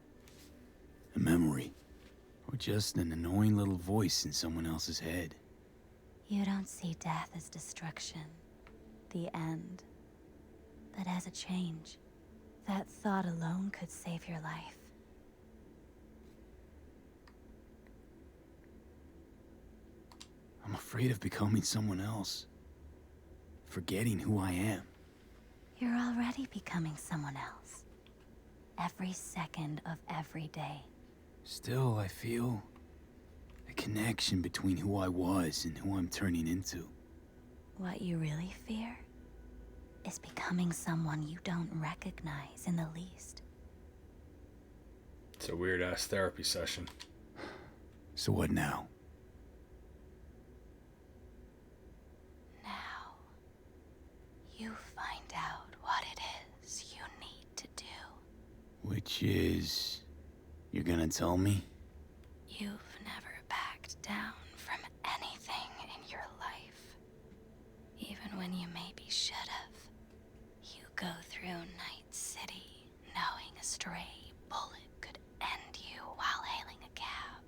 Q: A memory. Or just an annoying little voice in someone else's head.
J: You don't see death as destruction, the end, but as a change. That thought alone could save your life.
Q: I'm afraid of becoming someone else. Forgetting who I am.
J: You're already becoming someone else. Every second of every day.
Q: Still, I feel The connection between who I was and who I'm turning into.
J: What you really fear is becoming someone you don't recognize in the least.
A: It's a weird-ass therapy session.
Q: So what now?
J: Now, you find out what it is you need to do.
Q: Which is... You're gonna tell me?
J: You've never backed down from anything in your life. Even when you maybe should have. You go through Night City knowing a stray bullet could end you while hailing a cab.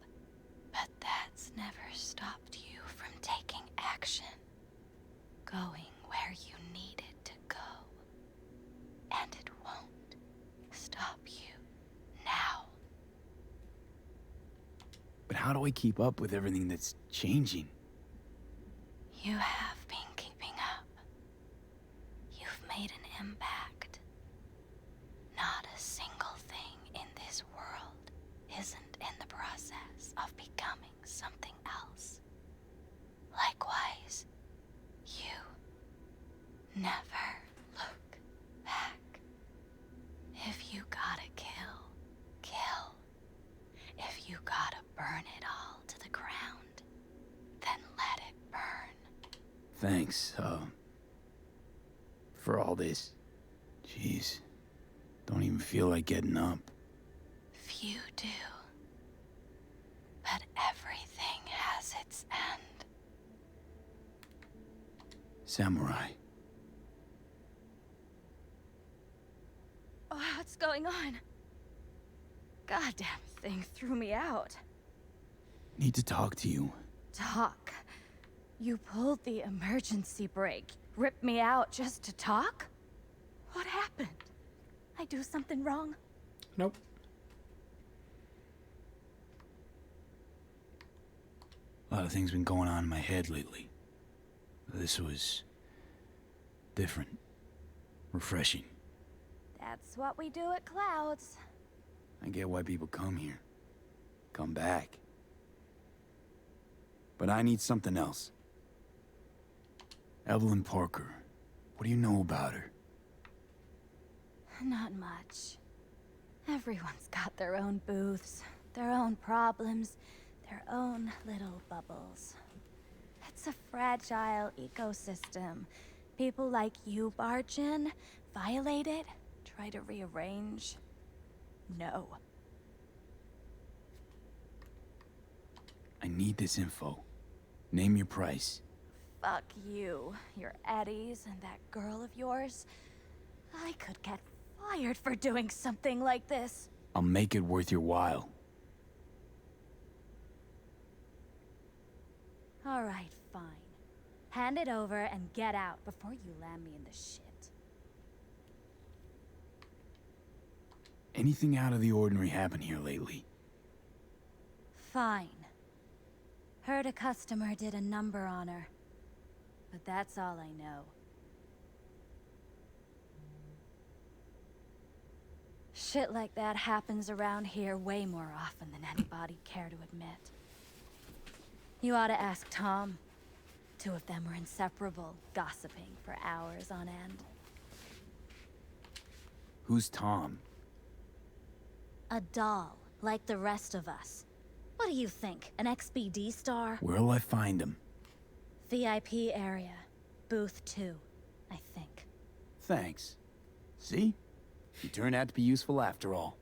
J: But that's never stopped you from taking action. Going where you needed to go. And it won't stop you now.
Q: But how do I keep up with everything that's changing?
J: You have been keeping up. You've made an impact. Not a single thing in this world isn't in the process of becoming something else. Likewise, you never look back. If you gotta kill, kill. If you gotta burn it all to the ground, then let it burn.
Q: Thanks, for all this. Jeez. Don't even feel like getting up.
J: Few do. But everything has its end.
Q: Samurai.
J: Oh, what's going on? Goddamn thing threw me out.
Q: Need to talk to you.
J: Talk? You pulled the emergency brake. Ripped me out just to talk? What happened? I do something wrong?
A: Nope.
Q: A lot of things been going on in my head lately. This was... different. Refreshing.
J: That's what we do at Clouds.
Q: I get why people come here. Come back. But I need something else. Evelyn Parker. What do you know about her?
J: Not much. Everyone's got their own booths, their own problems, their own little bubbles. It's a fragile ecosystem. People like you barge in, violate it, try to rearrange. No.
Q: I need this info. Name your price.
J: Fuck you, your Eddies, and that girl of yours. I could get fired for doing something like this.
Q: I'll make it worth your while.
J: All right, fine. Hand it over and get out before you land me in the shit.
Q: Anything out of the ordinary happen here lately?
J: Fine. Heard a customer did a number on her. But that's all I know. Shit like that happens around here way more often than anybody'd care to admit. You ought to ask Tom. Two of them were inseparable, gossiping for hours on end.
Q: Who's Tom?
J: A doll, like the rest of us. What do you think, an XBD star?
Q: Where'll I find him?
J: VIP area. Booth 2, I think.
Q: Thanks. See? You turned out to be useful after all.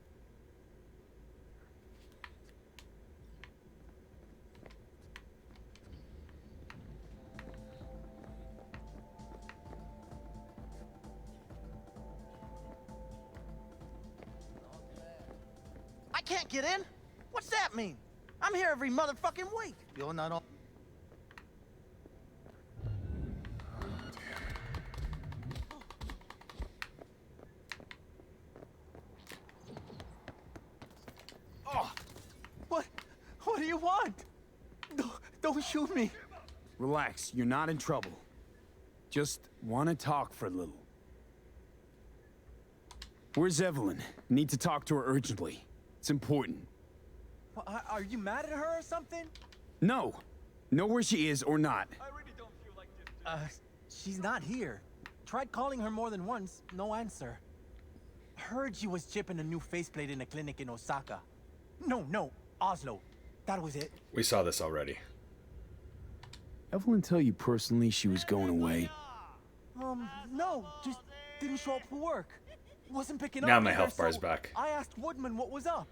L: I can't get in? What's that mean? I'm here every motherfucking week. You're not on. Oh, what do you want? Don't shoot me.
Q: Relax, you're not in trouble. Just want to talk for a little. Where's Evelyn? Need to talk to her urgently. It's important.
L: Are you mad at her or something?
Q: No. Know where she is or not.
L: She's not here. Tried calling her more than once, no answer. Heard she was chipping a new faceplate in a clinic in Osaka. No, Oslo. That was it.
A: We saw this already.
Q: Evelyn tell you personally she was going away?
L: No, just didn't show up for work. Wasn't picking up.
A: Now my
L: either,
A: health bar's
L: so
A: back.
L: I asked Woodman what was up.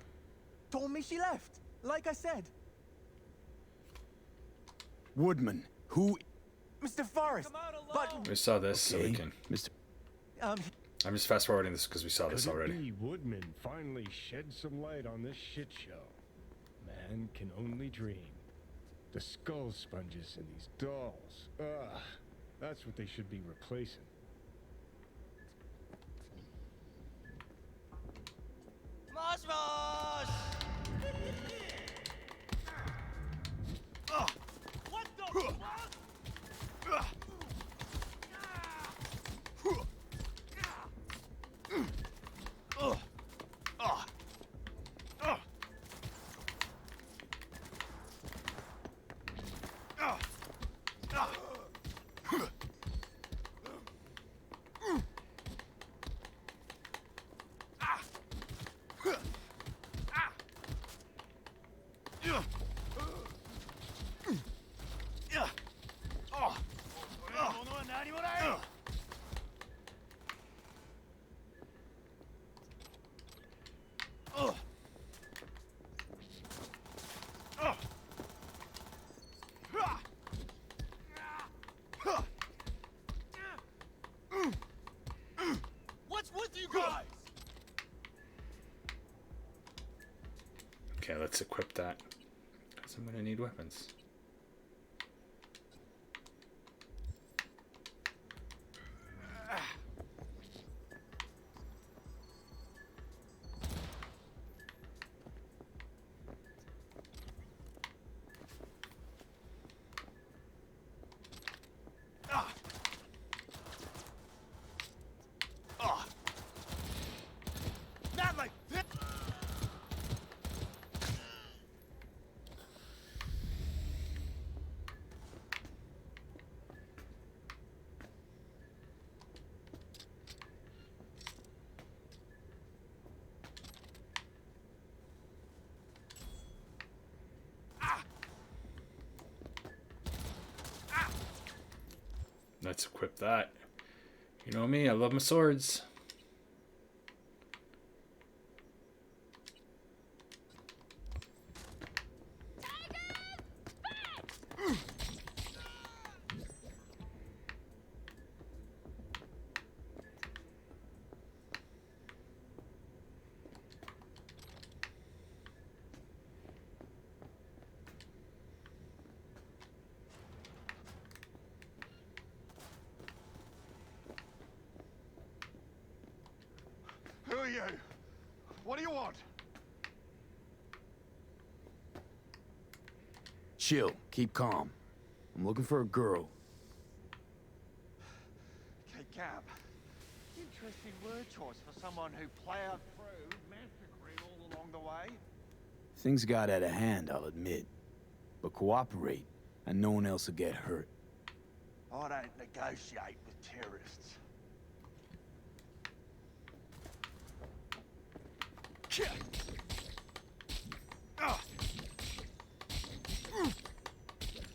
L: Told me she left, like I said.
Q: Woodman, who?
L: Mr. Forrest, but...
A: We saw this, so we can...
Q: Mr.
A: I'm just fast forwarding this because we saw this
B: Could it
A: already.
B: be Woodman finally shed some light on this shit show? Man can only dream. The skull sponges in these dolls. Ugh, that's what they should be replacing.
G: Mosh mosh! What the fuck? What's with you guys?
A: Okay, let's equip that. Because I'm gonna need weapons.
G: Not like this!
A: Let's equip that. You know me, I love my swords.
E: Who are you? What do you want?
Q: Chill. Keep calm. I'm looking for a girl.
E: Okay, Gab. Interesting word choice for someone who plowed through, massacring all along the way.
Q: Things got out of hand, I'll admit. But cooperate, and no one else will get hurt.
E: I don't negotiate with terrorists.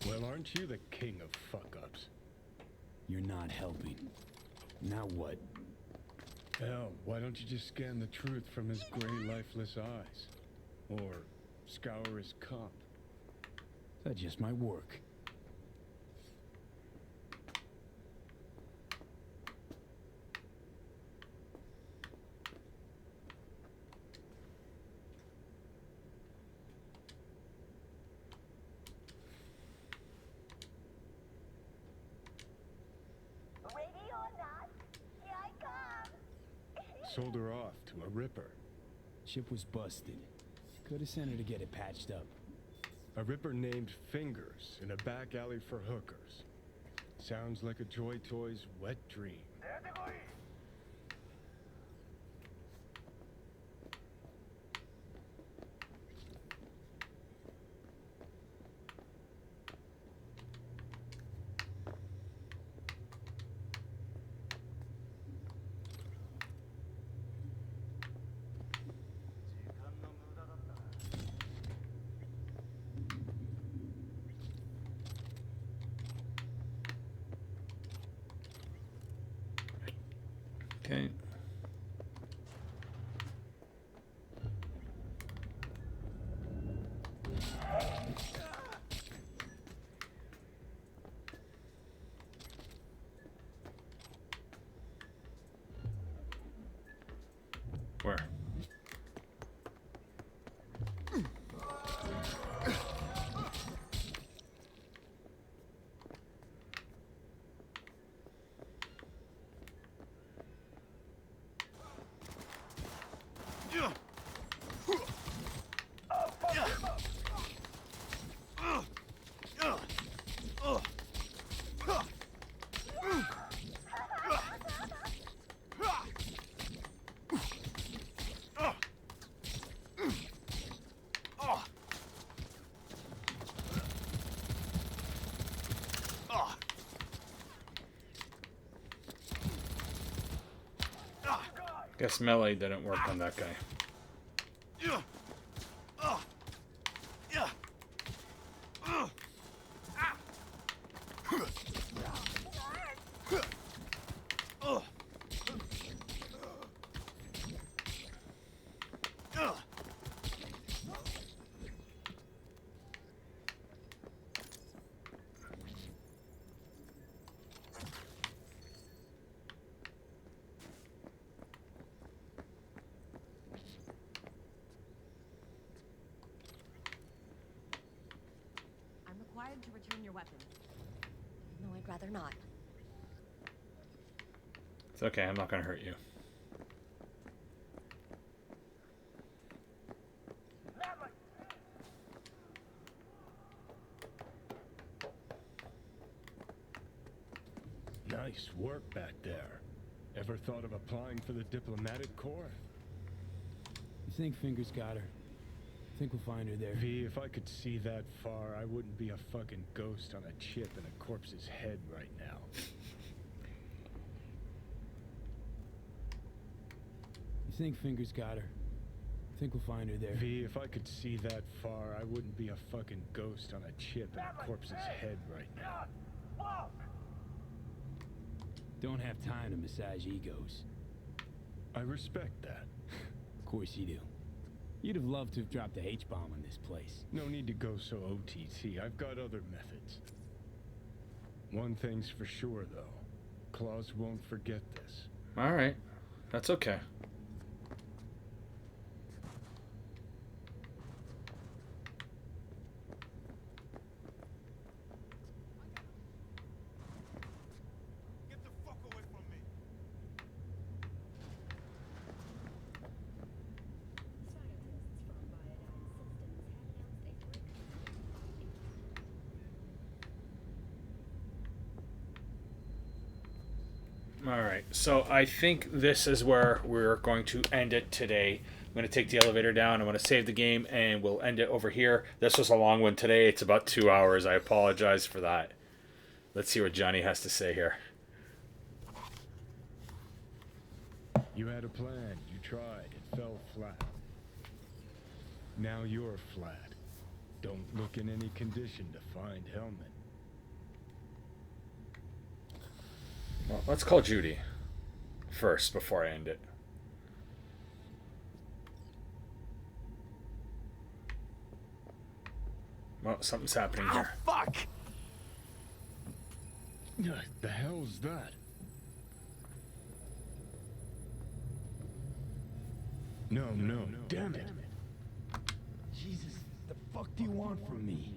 B: Well, aren't you the king of fuck-ups?
Q: You're not helping. Now what?
B: Hell, why don't you just scan the truth from his gray, lifeless eyes? Or scour his comp?
Q: That just might work.
B: Sold her off to a ripper.
Q: Ship was busted. Could have sent her to get it patched up.
B: A ripper named Fingers in a back alley for hookers. Sounds like a Joy Toy's wet dream.
A: Okay. Where? Guess melee didn't work on that guy.
K: I'm required to return your weapons. No, I'd rather not.
A: It's okay, I'm not gonna hurt you.
B: Nice work back there. Ever thought of applying for the diplomatic corps?
T: You think Fingers got her? Think we'll find her there?
B: V, if I could see that far, I wouldn't be a fucking ghost on a chip in a corpse's head right now.
T: You think Fingers got her? Think we'll find her there?
B: V, if I could see that far, I wouldn't be a fucking ghost on a chip in a corpse's head right now.
T: Don't have time to massage egos.
B: I respect that.
T: Of course you do. You'd have loved to have dropped the H-bomb on this place.
B: No need to go so OTT. I've got other methods. One thing's for sure, though. Claus won't forget this.
A: Alright. That's okay. Alright, so I think this is where we're going to end it today. I'm going to take the elevator down, I'm going to save the game, and we'll end it over here. This was a long one today, it's about 2 hours, I apologize for that. Let's see what Johnny has to say here.
B: You had a plan, you tried, it fell flat. Now you're flat. Don't look in any condition to find Hellman.
A: Well, let's call Judy first before I end it. Well, something's happening here.
B: Fuck! The hell's that? No, damn it.
T: Jesus, the fuck do you want from me?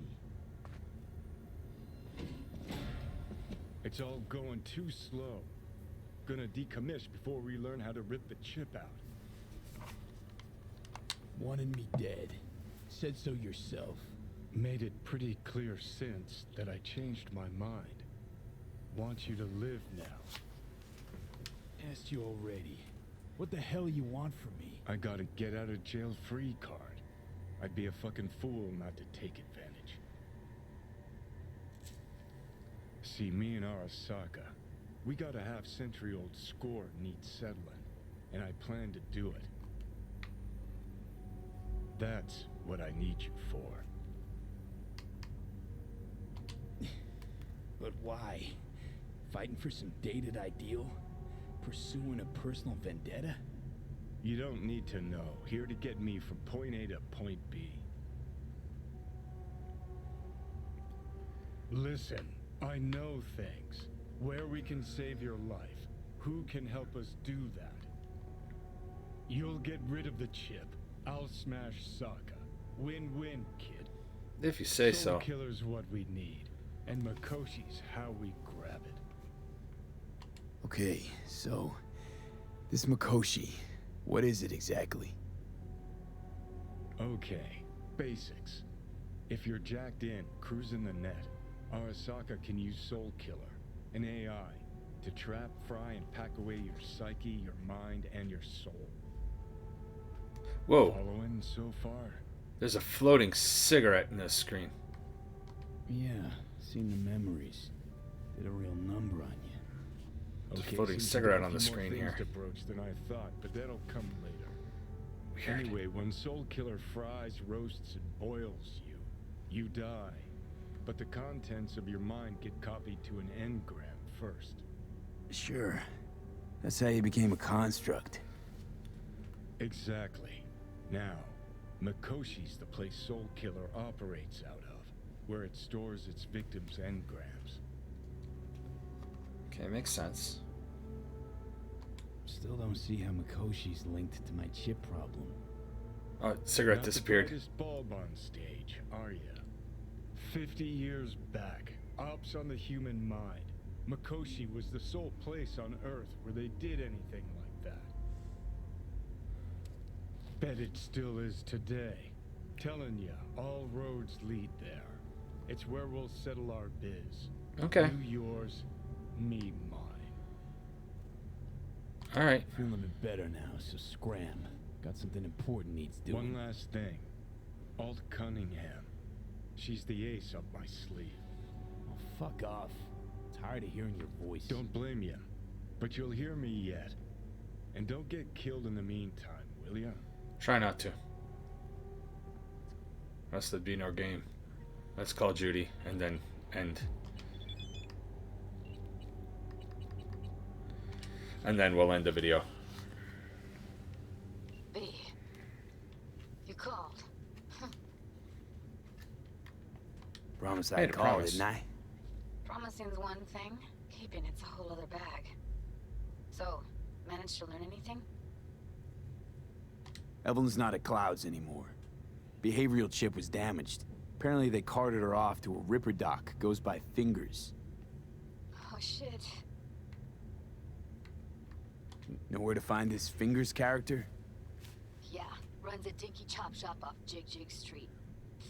B: It's all going too slow. Gonna decommiss before we learn how to rip the chip out.
T: Wanted me dead. Said so yourself.
B: Made it pretty clear since that I changed my mind. Want you to live now.
T: Asked you already. What the hell you want from me?
B: I got a get out of jail free card. I'd be a fucking fool not to take advantage. See, me and Arasaka, we got a half-century-old score needs settling, and I plan to do it. That's what I need you for.
T: But why? Fighting for some dated ideal?
Q: pursuing a personal vendetta?
B: You don't need to know. Here to get me from point A to point B. Listen, I know things. Where we can save your life. Who can help us do that? You'll get rid of the chip. I'll smash Sokka. Win-win, kid.
A: If you say so.
B: Soul Killer's what we need. And Makoshi's how we grab it.
Q: Okay, so... this Mikoshi, what is it exactly?
B: Okay, basics. If you're jacked in, cruising the net, Arasaka can use Soul Killer, an AI, to trap, fry, and pack away your psyche, your mind, and your soul.
A: Whoa.
B: Following so far?
A: There's a floating cigarette in this screen.
Q: Yeah, seen the memories. Did a real number on you.
A: There's a floating cigarette on the screen here.
B: To broach than I thought, but that'll come later.
A: Weird.
B: Anyway, when Soul Killer fries, roasts, and boils you, you die. But the contents of your mind get copied to an engram first.
Q: Sure. That's how you became a construct.
B: Exactly. Now, Makoshi's the place Soul Killer operates out of, where it stores its victims' engrams.
A: Okay, makes sense.
Q: Still don't see how Mikoshi's linked to my chip problem.
A: Oh, cigarette
B: Not
A: disappeared.
B: The brightest bulb on stage, are ya? 50 years back, ops on the human mind. Mikoshi was the sole place on Earth where they did anything like that. Bet it still is today. Telling ya, all roads lead there. It's where we'll settle our biz.
A: Okay.
B: You yours, me mine.
A: Alright.
Q: Feeling a bit better now, so scram. Got something important needs
B: One
Q: doing.
B: last thing. Alt Cunningham. She's the ace up my sleeve.
Q: Oh, fuck off. Tired of hearing your voice.
B: Don't blame you, but you'll hear me yet. And don't get killed in the meantime, will ya?
A: Try not to. Rest of the be no game. Let's call Judy and then end. And then we'll end the video.
C: B. You called.
Q: Promise
A: Made
Q: I'd
A: a
Q: call,
A: promise.
Q: didn't I?
C: Promising's one thing, keeping it's a whole other bag. So, managed to learn anything?
Q: Evelyn's not at Clouds anymore. Behavioral chip was damaged. Apparently they carted her off to a Ripper dock. Goes by Fingers.
C: Oh shit.
Q: Know where to find this Fingers character?
C: Yeah, runs a dinky chop shop off Jig Jig Street.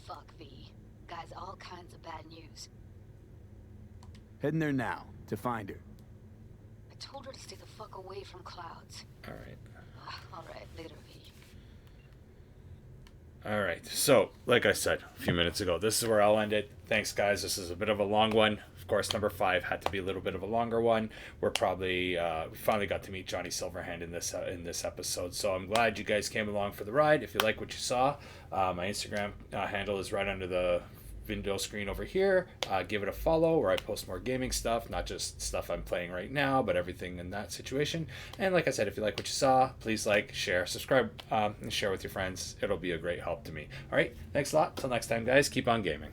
C: Fuck V. Guy's all kinds of bad news.
Q: Heading there now, to find her.
C: I told her to stay the fuck away from Clouds.
A: Alright.
C: Alright, later V.
A: Alright, so, like I said a few minutes ago, this is where I'll end it. Thanks, guys. This is a bit of a long one. Of course, number 5 had to be a little bit of a longer one. We're probably, we finally got to meet Johnny Silverhand in this episode, so I'm glad you guys came along for the ride. If you like what you saw, my Instagram handle is right under the window screen over here. Give it a follow, where I post more gaming stuff, not just stuff I'm playing right now, but everything in that situation. And like I said, if you like what you saw, please like, share, subscribe, and share with your friends. It'll be a great help to me. All right, thanks a lot. Till next time, guys, keep on gaming.